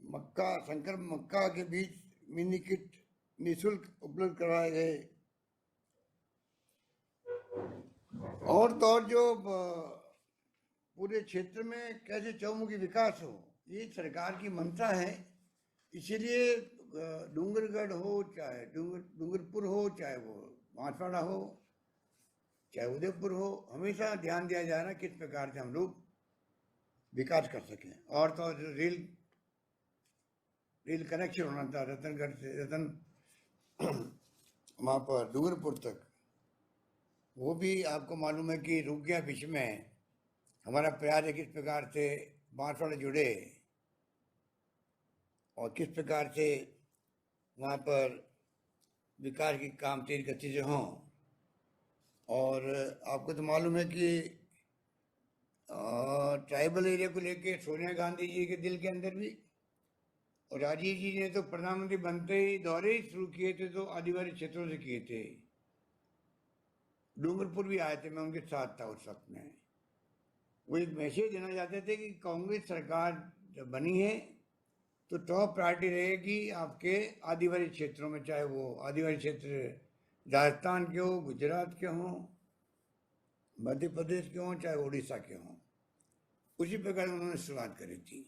मक्का, संकर मक्का के बीज मिनी किट निःशुल्क उपलब्ध करवाए गए। और तो और जो पूरे क्षेत्र में कैसे चौमुखी विकास हो, ये सरकार की मंशा है। इसीलिए डूंगरगढ़ हो, चाहे डूंगरपुर हो, चाहे वो बांसवाड़ा हो, चाहे उदयपुर हो, हमेशा ध्यान दिया जा रहा है किस प्रकार से हम लोग विकास कर सकें। और तो रेल कनेक्शन होना था रतनगढ़ से वहाँ पर डूंगरपुर तक, वो भी आपको मालूम है कि रुक गया बीच में। हमारा प्रयास है किस प्रकार से बांसवाड़ा जुड़े और किस प्रकार से वहाँ पर विकास के काम तेज गति से हों। और आपको तो मालूम है कि ट्राइबल एरिया को लेके सोनिया गांधी जी के दिल के अंदर भी, और राजीव जी ने तो प्रधानमंत्री बनते ही दौरे ही शुरू किए थे तो आदिवासी क्षेत्रों से किए थे। डूंगरपुर भी आए थे, मैं उनके साथ था उस वक्त में। वो एक मैसेज देना चाहते थे कि कांग्रेस सरकार जब बनी है तो टॉप प्रायोरिटी रहेगी आपके आदिवासी क्षेत्रों में, चाहे वो आदिवासी क्षेत्र राजस्थान के हो, गुजरात के हों, मध्य प्रदेश के हों, चाहे उड़ीसा के हों। उसी प्रकार उन्होंने शुरुआत करी थी।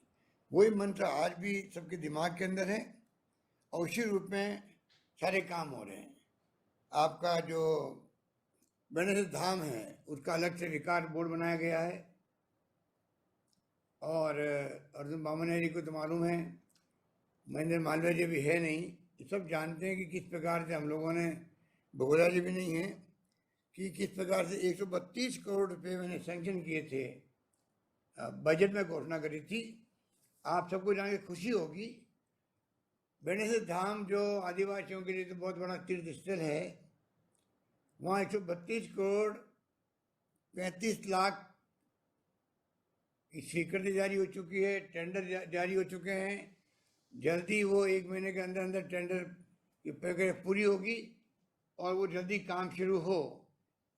वही मंत्र आज भी सबके दिमाग के अंदर है और उसी रूप में सारे काम हो रहे हैं। आपका जो बेणेश्वर धाम है उसका अलग से विकास बोर्ड बनाया गया है। और अर्जुन बामनेरी को तो मालूम है, महेंद्र मालवीय जी भी है नहीं, ये सब जानते हैं कि किस प्रकार से हम लोगों ने, बघेला जी भी नहीं है, कि किस प्रकार से 132 करोड़ रुपए मैंने सैंक्शन किए थे, बजट में घोषणा करी थी आप सबको जान के खुशी होगी, बेणेश्वर धाम जो आदिवासियों के लिए तो बहुत बड़ा तीर्थ स्थल है, वहाँ 132 करोड़ 35 लाख की स्वीकृति जारी हो चुकी है, टेंडर जारी हो चुके हैं। जल्दी वो 1 महीने के अंदर अंदर टेंडर की प्रक्रिया पूरी होगी और वो जल्दी काम शुरू हो।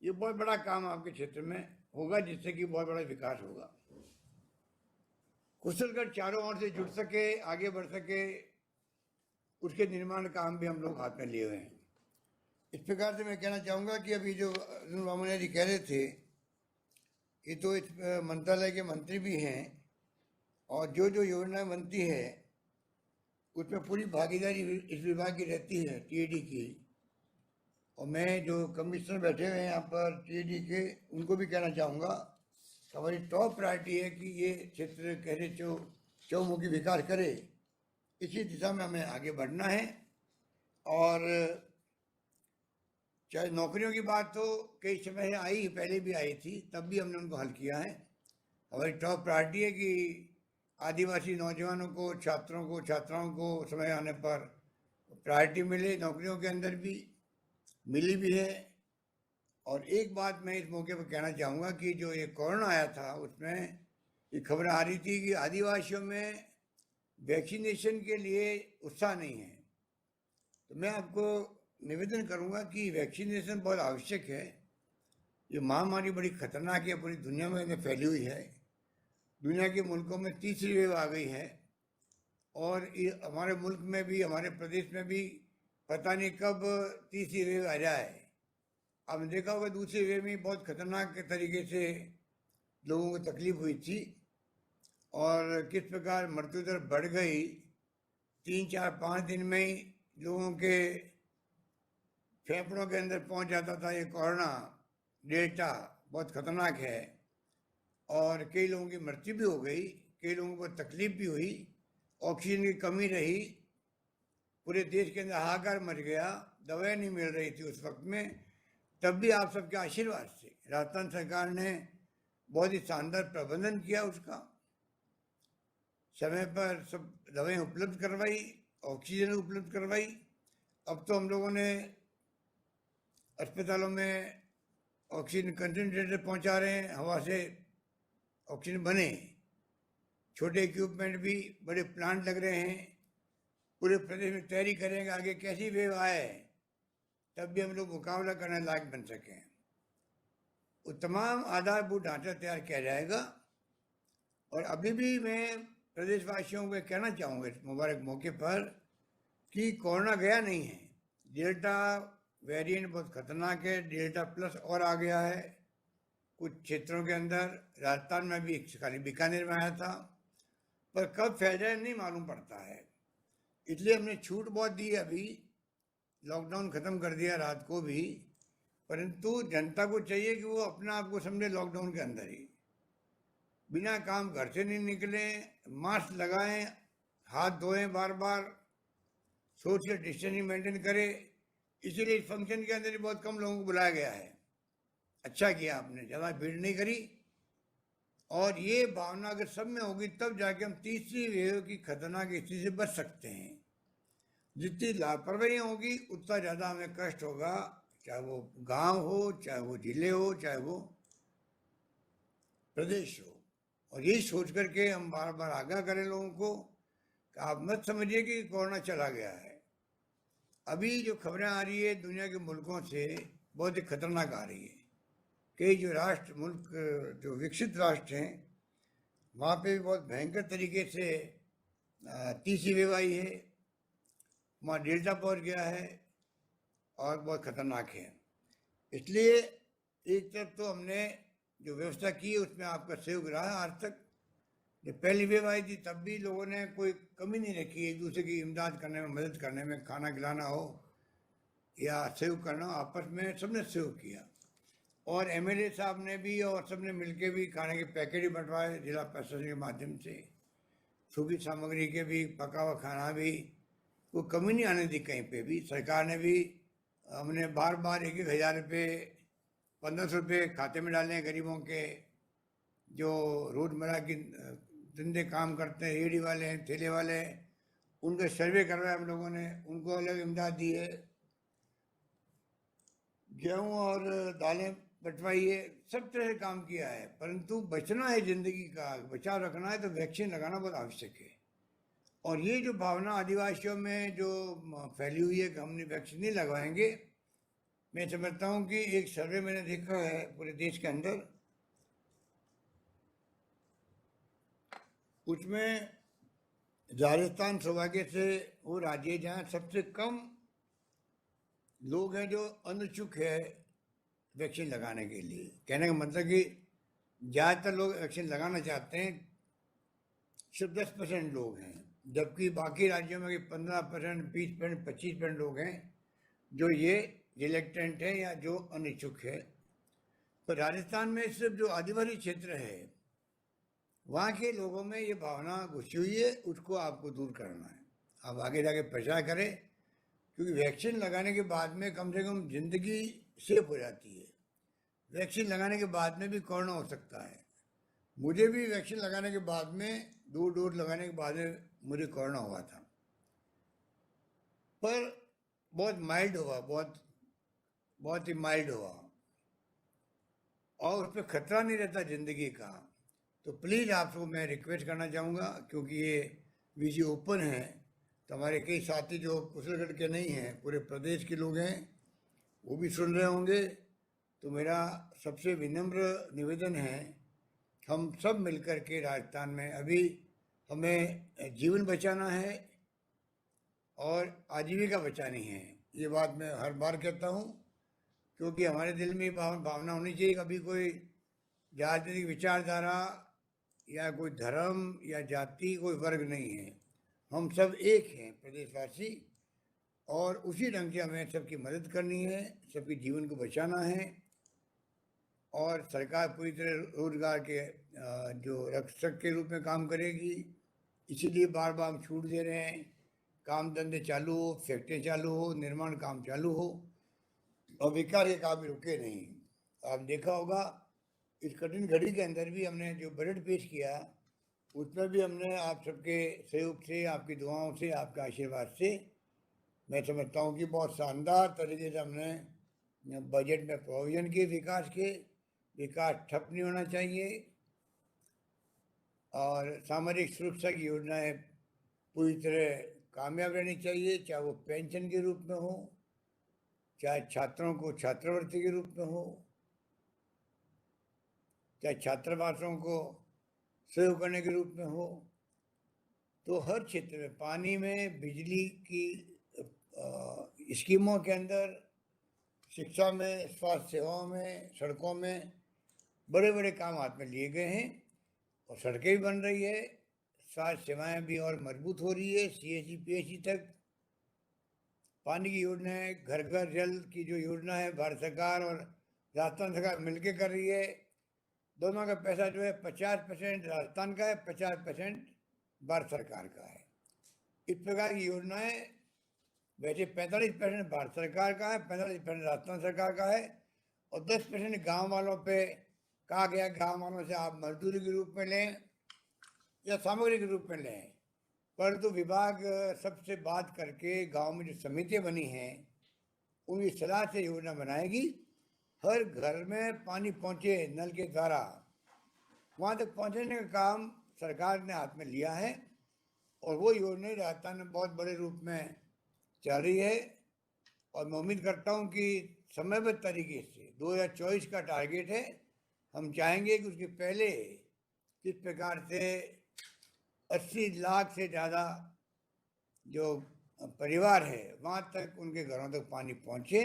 ये बहुत बड़ा काम आपके क्षेत्र में होगा, जिससे कि बहुत बड़ा विकास होगा। कुशलगढ़ चारों ओर से जुड़ सके, आगे बढ़ सके, उसके निर्माण काम भी हम लोग हाथ में लिए हुए हैं। इस प्रकार से मैं कहना चाहूँगा कि अभी जो अर्जुन बामनिया जी कह रहे थे, ये तो इस मंत्रालय के मंत्री भी हैं और जो जो योजनाएं बनती है उसमें पूरी भागीदारी इस विभाग की रहती है, टीएडी की। और मैं जो कमिश्नर बैठे हुए हैं यहाँ पर टीएडी के, उनको भी कहना चाहूँगा कि हमारी टॉप प्रायोरिटी है कि ये क्षेत्र कैसे चौमुखी विकास करे, इसी दिशा में हमें आगे बढ़ना है। और चाहे नौकरियों की बात हो, कई समय आई, पहले भी आई थी, तब भी हमने उनको हल किया है। हमारी टॉप प्रायोरिटी है कि आदिवासी नौजवानों को, छात्रों को, छात्राओं को समय आने पर प्रायोरिटी मिले, नौकरियों के अंदर भी मिली भी है। और एक बात मैं इस मौके पर कहना चाहूँगा कि जो ये कोरोना आया था, उसमें ये खबर आ रही थी कि आदिवासियों में वैक्सीनेशन के लिए उत्साह नहीं है। तो मैं आपको निवेदन करूँगा कि वैक्सीनेशन बहुत आवश्यक है। ये महामारी बड़ी खतरनाक है, पूरी दुनिया में फैली हुई है। दुनिया के मुल्कों में तीसरी वेव आ गई है और ये हमारे मुल्क में भी, हमारे प्रदेश में भी पता नहीं कब तीसरी वेव आ जाए। अब देखा होगा दूसरी वेव में बहुत खतरनाक तरीके से लोगों को तकलीफ हुई थी और किस प्रकार मृत्यु दर बढ़ गई। 3, 4, 5 दिन में ही लोगों के फेफड़ों के अंदर पहुंच जाता था ये कोरोना डेल्टा, बहुत खतरनाक है। और कई लोगों की मृत्यु भी हो गई, कई लोगों को तकलीफ भी हुई, ऑक्सीजन की कमी रही, पूरे देश के अंदर हाहाकार मच गया, दवाएं नहीं मिल रही थी उस वक्त में। तब भी आप सबके आशीर्वाद से राजस्थान सरकार ने बहुत ही शानदार प्रबंधन किया, उसका समय पर सब दवाएं उपलब्ध करवाई, ऑक्सीजन उपलब्ध करवाई। अब तो हम लोगों ने अस्पतालों में ऑक्सीजन कंसनट्रेटर पहुंचा रहे हैं, हवा से ऑक्सीजन बने, छोटे इक्विपमेंट भी, बड़े प्लांट लग रहे हैं। पूरे प्रदेश में तैयारी करेंगे आगे कैसी वेव आए तब भी हम लोग मुकाबला करने लायक बन सकें। वो तमाम आधारभूत ढांचा तैयार किया जाएगा। और अभी भी मैं प्रदेशवासियों को कहना चाहूँगा इस मुबारक मौके पर कि कोरोना गया नहीं है। डेल्टा वेरिएंट बहुत खतरनाक है, डेल्टा प्लस और आ गया है कुछ क्षेत्रों के अंदर। राजस्थान में भी, खाली बीकानेर में आया था, पर कब फैल जाए नहीं मालूम पड़ता है। इसलिए हमने छूट बहुत दी, अभी लॉकडाउन ख़त्म कर दिया रात को भी, परंतु जनता को चाहिए कि वो अपना आप को समझे लॉकडाउन के अंदर ही, बिना काम घर से नहीं निकले, मास्क लगाएं, हाथ धोएं बार बार, सोशल डिस्टेंसिंग मेंटेन करें। इसीलिए इस फंक्शन के अंदर ही बहुत कम लोगों को बुलाया गया है। अच्छा किया आपने, ज़्यादा भीड़ नहीं करी। और ये भावना अगर सब में होगी तब जाके हम तीसरी वेव की खतरनाक स्थिति से बच सकते हैं। जितनी लापरवाही होगी उतना ज़्यादा हमें कष्ट होगा, चाहे वो गांव हो, चाहे वो जिले हो, चाहे वो प्रदेश हो। और यही सोच करके हम बार बार आगाह करें लोगों को कि आप मत समझिए कि कोरोना चला गया है। अभी जो खबरें आ रही है दुनिया के मुल्कों से बहुत ही खतरनाक आ रही है। कई जो राष्ट्र, मुल्क जो विकसित राष्ट्र हैं, वहाँ पे भी बहुत भयंकर तरीके से तीसरी वेव आई है, वहाँ डेल्टा पहुँच गया है और बहुत खतरनाक है। इसलिए एक तरफ तो हमने जो व्यवस्था की है उसमें आपका सहयोग रहा है। आज तक जब पहली वेव आई थी तब भी लोगों ने कोई कमी नहीं रखी एक दूसरे की इमदाद करने में, मदद करने में, खाना खिलाना हो या सहयोग करना हो, आपस में सबने सहयोग किया। और एमएलए साहब ने भी और सबने मिलके भी खाने के पैकेट ही बंटवाए जिला प्रशासन के माध्यम से, सूखी सामग्री के भी, पका हुआ खाना भी, कोई कमी नहीं आने दी कहीं पे भी। सरकार ने भी, हमने बार बार 1-1 हज़ार रुपये, 1500 रुपये खाते में डाले हैं गरीबों के, जो रोज़मर्रा की धंधे काम करते हैं, रेहड़ी वाले हैं, ठेले वाले हैं, उनका सर्वे करवाया हम लोगों ने, उनको अलग इमदाद दी है। गेहूँ और दालें बंटवाई है, सब तरह से काम किया है। परंतु बचना है, जिंदगी का बचाव रखना है, तो वैक्सीन लगाना बहुत आवश्यक है। और ये जो भावना आदिवासियों में जो फैली हुई है कि हमने वैक्सीन नहीं लगवाएंगे, मैं समझता हूँ कि एक सर्वे मैंने देखा है पूरे देश के अंदर, उसमें राजस्थान सौभाग्य से वो राज्य है जहाँ सबसे कम लोग हैं जो अनिच्छुक है वैक्सीन लगाने के लिए। कहने का मतलब कि ज़्यादातर लोग वैक्सीन लगाना चाहते हैं, सिर्फ 10% लोग हैं, जबकि बाकी राज्यों में 15%, 20%, 25% लोग हैं जो ये रिलेक्टेंट है या जो अनिच्छुक है। तो राजस्थान में सिर्फ जो आदिवासी क्षेत्र है वहाँ के लोगों में ये भावना घुसी हुई है, उसको आपको दूर करना है। आप आगे जाके प्रचार करें, क्योंकि वैक्सीन लगाने के बाद में कम से कम जिंदगी सेफ हो जाती है। वैक्सीन लगाने के बाद में भी कोरोना हो सकता है। मुझे भी वैक्सीन लगाने के बाद में, 2 डोज लगाने के बाद में मुझे कोरोना हुआ था, पर बहुत माइल्ड हुआ, बहुत ही माइल्ड हुआ, और उस पर खतरा नहीं रहता जिंदगी का। तो प्लीज़ आपको मैं रिक्वेस्ट करना चाहूँगा, क्योंकि ये विषय ओपन है, तो हमारे कई साथी जो कुशलगढ़ के नहीं हैं, पूरे प्रदेश के लोग हैं, वो भी सुन रहे होंगे। तो मेरा सबसे विनम्र निवेदन है, हम सब मिलकर के राजस्थान में अभी हमें जीवन बचाना है और आजीविका बचानी है। ये बात मैं हर बार कहता हूँ, क्योंकि हमारे दिल में भावना होनी चाहिए, कभी कोई राजनीतिक विचारधारा या कोई धर्म या जाति कोई वर्ग नहीं है, हम सब एक हैं प्रदेशवासी, और उसी ढंग से हमें सबकी मदद करनी है, सबके जीवन को बचाना है। और सरकार पूरी तरह रोजगार के जो रक्षक के रूप में काम करेगी, इसीलिए बार बार हम छूट दे रहे हैं, काम धंधे चालू हो, फैक्ट्री चालू हो, निर्माण काम चालू हो, और विकास के काम भी रुके नहीं। आप देखा होगा इस कठिन घड़ी के अंदर भी हमने जो बजट पेश किया, उसमें भी हमने आप सबके सहयोग से, आपकी दुआओं से, आपके आशीर्वाद से, मैं समझता हूँ कि बहुत शानदार तरीके से हमने बजट में प्रोविजन किए विकास के। विकास ठप नहीं होना चाहिए, और सामाजिक सुरक्षा की योजनाएं पूरी तरह कामयाब रहनी चाहिए, चाहे वो पेंशन के रूप में हो, चाहे छात्रों को छात्रवृत्ति के रूप में हो, चाहे छात्रावासों को सहयोग करने के रूप में हो। तो हर क्षेत्र में, पानी में, बिजली की स्कीमों के अंदर, शिक्षा में, स्वास्थ्य सेवाओं में, सड़कों में बड़े बड़े काम हाथ में लिए गए हैं, और सड़कें भी बन रही है, स्वास्थ्य सेवाएं भी और मजबूत हो रही है, CHC PHC तक। पानी की योजना है, घर घर जल की जो योजना है, भारत सरकार और राजस्थान सरकार मिलकर कर रही है। दोनों का पैसा जो है 50% राजस्थान का है, 50% भारत सरकार का है। इस प्रकार की योजनाएं, वैसे 45% भारत सरकार का है, 45% राजस्थान सरकार का है, और 10% गांव वालों पे कहा गया, गांव वालों से आप मजदूरी के रूप में लें या सामग्री के रूप में लें। परंतु विभाग सबसे बात करके गांव में जो समितियाँ बनी हैं, उनकी सलाह से योजना बनाएगी, हर घर में पानी पहुँचे नल के द्वारा, वहाँ तक पहुँचने का काम सरकार ने हाथ में लिया है, और वो योजना राजस्थान में बहुत बड़े रूप में चल रही है। और मैं उम्मीद करता हूँ कि समयबद्ध तरीके से 2024 का टारगेट है, हम चाहेंगे कि उसके पहले किस प्रकार से 80 लाख से ज़्यादा जो परिवार है वहाँ तक, उनके घरों तक पानी पहुँचे,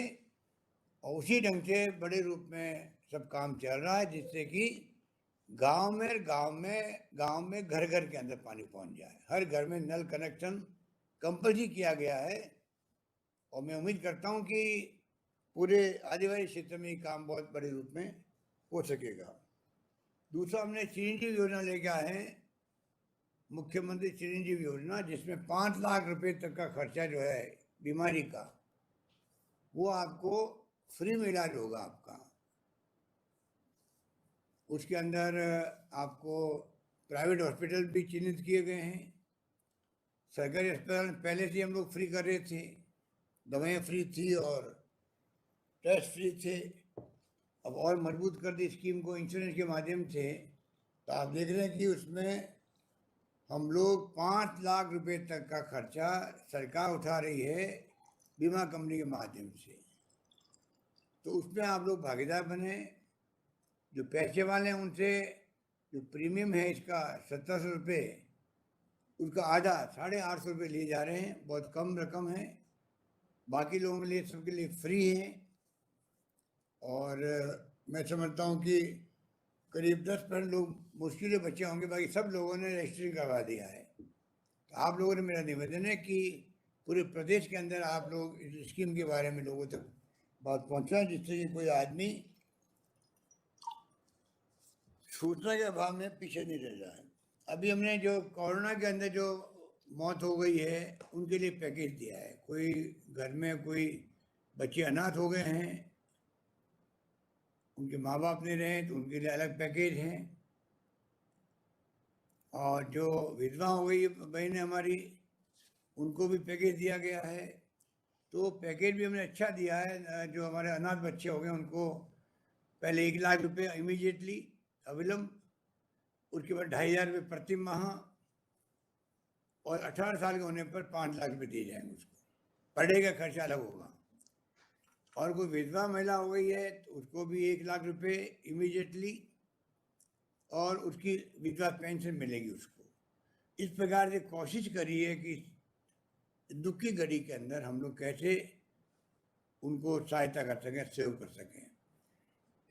और उसी ढंग से बड़े रूप में सब काम चल रहा है, जिससे कि गांव में घर घर के अंदर पानी पहुँच जाए। हर घर में नल कनेक्शन कंपल्सरी किया गया है, और मैं उम्मीद करता हूँ कि पूरे आदिवासी क्षेत्र में ये काम बहुत बड़े रूप में हो सकेगा। दूसरा, हमने चिरंजीवी योजना लेके आए हैं, मुख्यमंत्री चिरंजीवी योजना, जिसमें 5 लाख रुपए तक का खर्चा जो है बीमारी का, वो आपको फ्री में इलाज होगा आपका। उसके अंदर आपको प्राइवेट हॉस्पिटल भी चिन्हित किए गए हैं। सरकारी अस्पताल पहले से हम लोग फ्री कर रहे थे, दवाएं फ्री थी और टेस्ट फ्री थे। अब और मजबूत कर दी स्कीम को इंश्योरेंस के माध्यम से, तो आप देख रहे हैं कि उसमें हम लोग 5 लाख रुपए तक का खर्चा सरकार उठा रही है बीमा कंपनी के माध्यम से। तो उसमें आप लोग भागीदार बने। जो पैसे वाले हैं उनसे जो प्रीमियम है इसका 1700 रुपये, उसका आधा 850 रुपये लिए जा रहे हैं, बहुत कम रकम है। बाकी लोगों के लिए सबके लिए फ्री है। और मैं समझता हूँ कि करीब 10% लोग मुश्किल से बचे होंगे, बाकी सब लोगों ने रजिस्ट्री करवा दिया है। तो आप लोगों ने, मेरा निवेदन है कि पूरे प्रदेश के अंदर आप लोग इस स्कीम के बारे में लोगों तक बात पहुँचाएं, जिससे कि कोई आदमी सूचना के अभाव में पीछे नहीं रह जाए। अभी हमने जो कोरोना के अंदर जो मौत हो गई है उनके लिए पैकेज दिया है। कोई घर में कोई बच्चे अनाथ हो गए हैं, उनके माँ बाप नहीं रहे तो उनके लिए अलग पैकेज हैं। और जो विधवा हो गई बहनें हमारी, उनको भी पैकेज दिया गया है। तो पैकेज भी हमने अच्छा दिया है। जो हमारे अनाथ बच्चे हो गए उनको पहले 1 लाख रुपये इमीडिएटली अविलंब, उसके बाद 2500 रुपये प्रति माह, और 18 साल के होने पर 5 लाख रुपये दिए जाएंगे उसको। पढ़े का खर्चा अलग होगा। और कोई विधवा महिला हो गई है तो उसको भी 1 लाख रुपये इमीडिएटली, और उसकी विधवा पेंशन मिलेगी उसको। इस प्रकार से कोशिश करिए कि दुख की घड़ी के अंदर हम लोग कैसे उनको सहायता कर सकें, सेव कर सकें।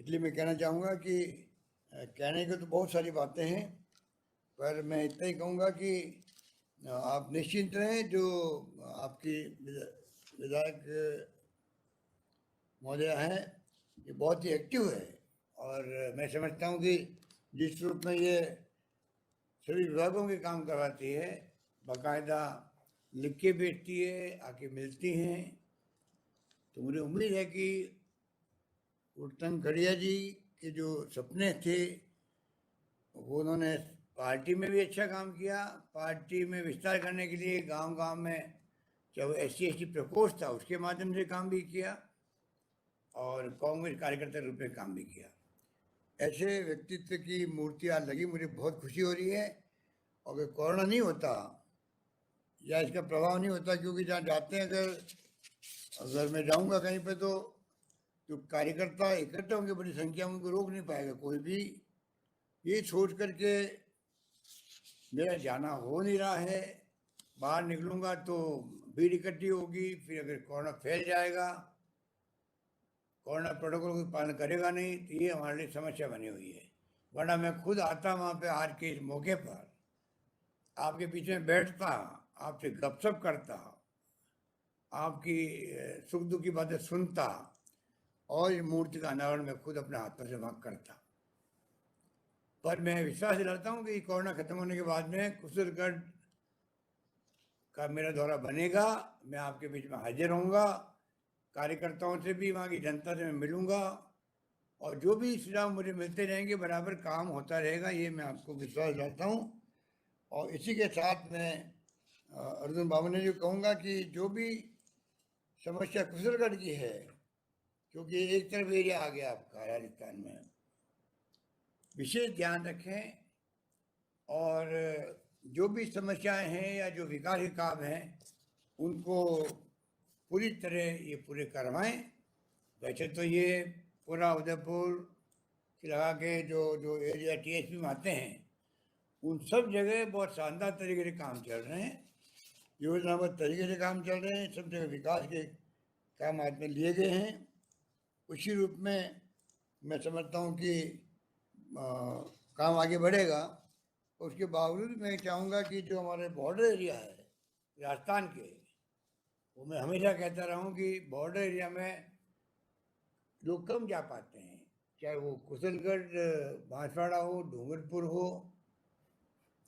इसलिए मैं कहना चाहूँगा कि कहने को तो बहुत सारी बातें हैं, पर मैं इतना ही कहूँगा कि आप निश्चिंत रहें। जो आपकी विधायक महोदय हैं ये बहुत ही एक्टिव है, और मैं समझता हूँ कि जिस रूप में ये सभी विभागों के काम करवाती है, बाकायदा लिख के भेजती है, आके मिलती हैं, तो मुझे उम्मीद है कि उत्तम खड़िया जी के जो सपने थे वो उन्होंने पार्टी में भी अच्छा काम किया। पार्टी में विस्तार करने के लिए गांव-गांव में चाहे वो SC/ST प्रकोष्ठ था उसके माध्यम से काम भी किया, और कांग्रेस कार्यकर्ता रूप में काम भी किया। ऐसे व्यक्तित्व की मूर्ति आज लगी, मुझे बहुत खुशी हो रही है। और अगर कोरोना नहीं होता या इसका प्रभाव नहीं होता, क्योंकि जहाँ जाते हैं अगर मैं जाऊँगा कहीं पे तो जो कार्यकर्ता इकट्ठे होंगे बड़ी संख्या में, उनको रोक नहीं पाएगा कोई भी। ये सोच करके मेरा जाना हो नहीं रहा है। बाहर निकलूँगा तो भीड़ इकट्ठी होगी, फिर अगर कोरोना फैल जाएगा, कोरोना प्रोटोकॉल का पालन करेगा नहीं, तो ये हमारे लिए समस्या बनी हुई है। वरना मैं खुद आता वहाँ पे आज के इस मौके पर, आपके पीछे में बैठता, आपसे गपशप करता, आपकी सुख दुख की बातें सुनता, और इस मूर्ति का अनावरण मैं खुद अपने हाथों से वहाँ करता। पर मैं विश्वास दिलाता हूँ कि कोरोना खत्म होने के बाद में कुशलगढ़ का मेरा दौरा बनेगा। मैं आपके बीच में हाजिर रहूँगा, कार्यकर्ताओं से भी, वहाँ की जनता से मैं मिलूँगा, और जो भी सुझाव मुझे मिलते रहेंगे बराबर काम होता रहेगा, ये मैं आपको विश्वास दिलाता हूँ। और इसी के साथ मैं अर्जुन बाबू ने जो कहूँगा कि जो भी समस्या कुशलगढ़ की है, क्योंकि एक तरफ एरिया आ गया आपका राजस्थान में, विशेष ध्यान रखें। और जो भी समस्याएं हैं या जो विकास के काम हैं उनको पूरी तरह ये पूरे करवाएं। वैसे तो ये पूरा उदयपुर से लगा के जो जो एरिया TSP में आते हैं उन सब जगह बहुत शानदार तरीके से काम चल रहे हैं, योजनाबद्ध तरीके से काम चल रहे हैं। सब जगह विकास के काम हाथ में लिए गए हैं। उसी रूप में मैं समझता हूँ कि काम आगे बढ़ेगा। उसके बावजूद मैं चाहूँगा कि जो हमारे बॉर्डर एरिया है राजस्थान के, वो मैं हमेशा कहता रहा हूँ कि बॉर्डर एरिया में लोग कम जा पाते हैं, चाहे वो कुशलगढ़ बांसवाड़ा हो, डूंगरपुर हो,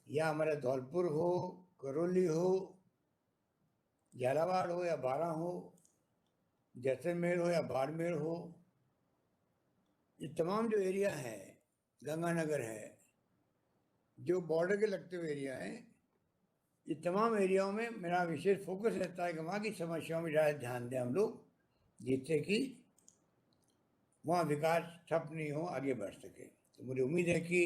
या हमारा धौलपुर हो, करौली हो, झालावाड़ हो या बारा हो, जैसलमेर हो या बाड़मेर हो। ये तमाम जो एरिया है, गंगानगर है, जो बॉर्डर के लगते हुए एरिया हैं, ये तमाम एरियाओं में मेरा विशेष फोकस रहता है कि वहाँ की समस्याओं में ज़्यादा ध्यान दें हम लोग, जिससे कि वहाँ विकास ठप नहीं हो, आगे बढ़ सके। तो मुझे उम्मीद है कि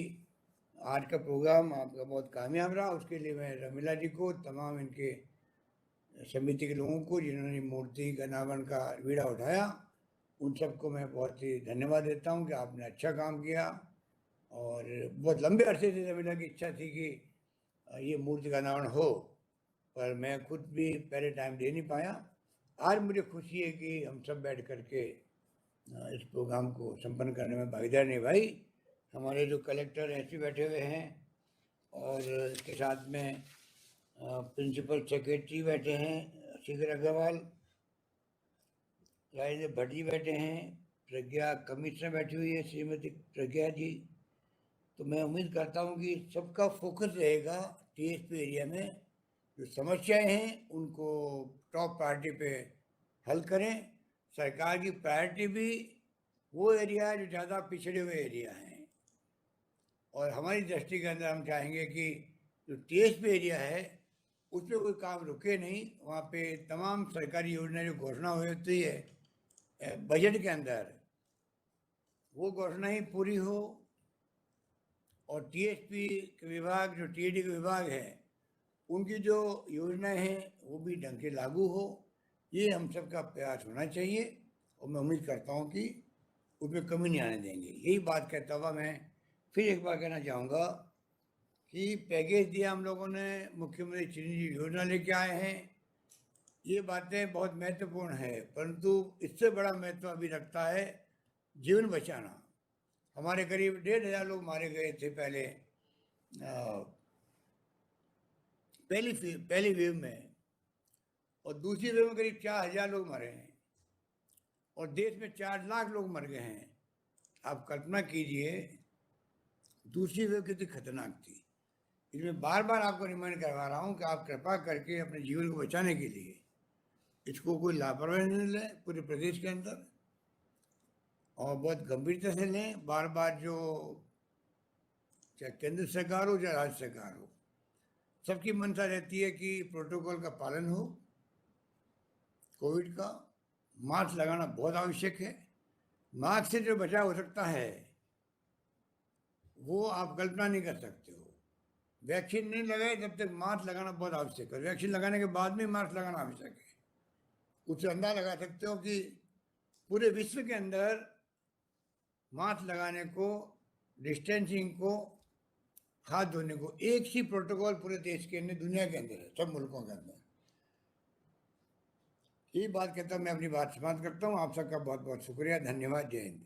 आज का प्रोग्राम आपका बहुत कामयाब रहा। उसके लिए मैं रमीला जी को, तमाम इनके समिति के लोगों को जिन्होंने मूर्ति गनावन का बीड़ा उठाया, उन सबको मैं बहुत ही धन्यवाद देता हूँ कि आपने अच्छा काम किया। और बहुत लंबे अरसे से रमीला की इच्छा थी कि ये मूर्ति का अनावरण हो, पर मैं खुद भी पहले टाइम दे नहीं पाया। आज मुझे खुशी है कि हम सब बैठ करके इस प्रोग्राम को संपन्न करने में भागीदार निभाई। हमारे जो कलेक्टर ऐसे बैठे हुए हैं और इसके साथ में प्रिंसिपल सेक्रेटरी बैठे हैं शिखर अग्रवाल, राजेंद्र भट्ट जी बैठे हैं, प्रज्ञा कमिश्नर बैठी हुई है श्रीमती प्रज्ञा जी। तो मैं उम्मीद करता हूँ कि सबका फोकस रहेगा टीएसपी एरिया में जो समस्याएं हैं उनको टॉप प्रायोरिटी पे हल करें। सरकार की प्रायोरिटी भी वो एरिया है जो ज़्यादा पिछड़े हुए एरिया हैं, और हमारी दृष्टि के अंदर हम चाहेंगे कि जो टीएसपी एरिया है उस पर कोई काम रुके नहीं। वहाँ पे तमाम सरकारी योजनाएं जो घोषणा हुई होती है बजट के अंदर, वो घोषणा ही पूरी हो, और टीएसपी के विभाग जो टीएडी के विभाग है उनकी जो योजनाएं हैं वो भी ढंग से लागू हो। ये हम सब का प्रयास होना चाहिए, और मैं उम्मीद करता हूँ कि उसमें कमी नहीं आने देंगे। यही बात कहता हुआ मैं फिर एक बार कहना चाहूँगा कि पैकेज दिया हम लोगों ने, मुख्यमंत्री चिरंजीवी योजना लेके आए हैं, ये बातें बहुत महत्वपूर्ण है, परंतु इससे बड़ा महत्व अभी रखता है जीवन बचाना। हमारे करीब 1,500 लोग मारे गए थे पहली वेव में, और दूसरी वेव में करीब 4,000 लोग मरे हैं, और देश में 4 लाख लोग मर गए हैं। आप कल्पना कीजिए दूसरी वेव कितनी खतरनाक थी। इसमें बार बार आपको रिमाइंड करवा रहा हूँ कि आप कृपा करके अपने जीवन को बचाने के लिए इसको कोई लापरवाही नहीं लें पूरे प्रदेश के अंदर, और बहुत गंभीरता से लें। बार बार जो चाहे केंद्र सरकार हो चाहे राज्य सरकार हो, सबकी मंशा रहती है कि प्रोटोकॉल का पालन हो, कोविड का। मास्क लगाना बहुत आवश्यक है। मास्क से जो बचाव हो सकता है वो आप कल्पना नहीं कर सकते हो। वैक्सीन नहीं लगाए तब तक मास्क लगाना बहुत आवश्यक है, वैक्सीन लगाने के बाद में मास्क लगाना आवश्यक है। उससे अंदाजा लगा सकते हो कि पूरे विश्व के अंदर मास्क लगाने को, डिस्टेंसिंग को, हाथ धोने को, एक ही प्रोटोकॉल पूरे देश के अंदर, दुनिया के अंदर है, सब मुल्कों के अंदर। यही बात कहता हूँ, मैं अपनी बात समाप्त करता हूँ। आप सबका बहुत बहुत शुक्रिया, धन्यवाद, जय हिंद।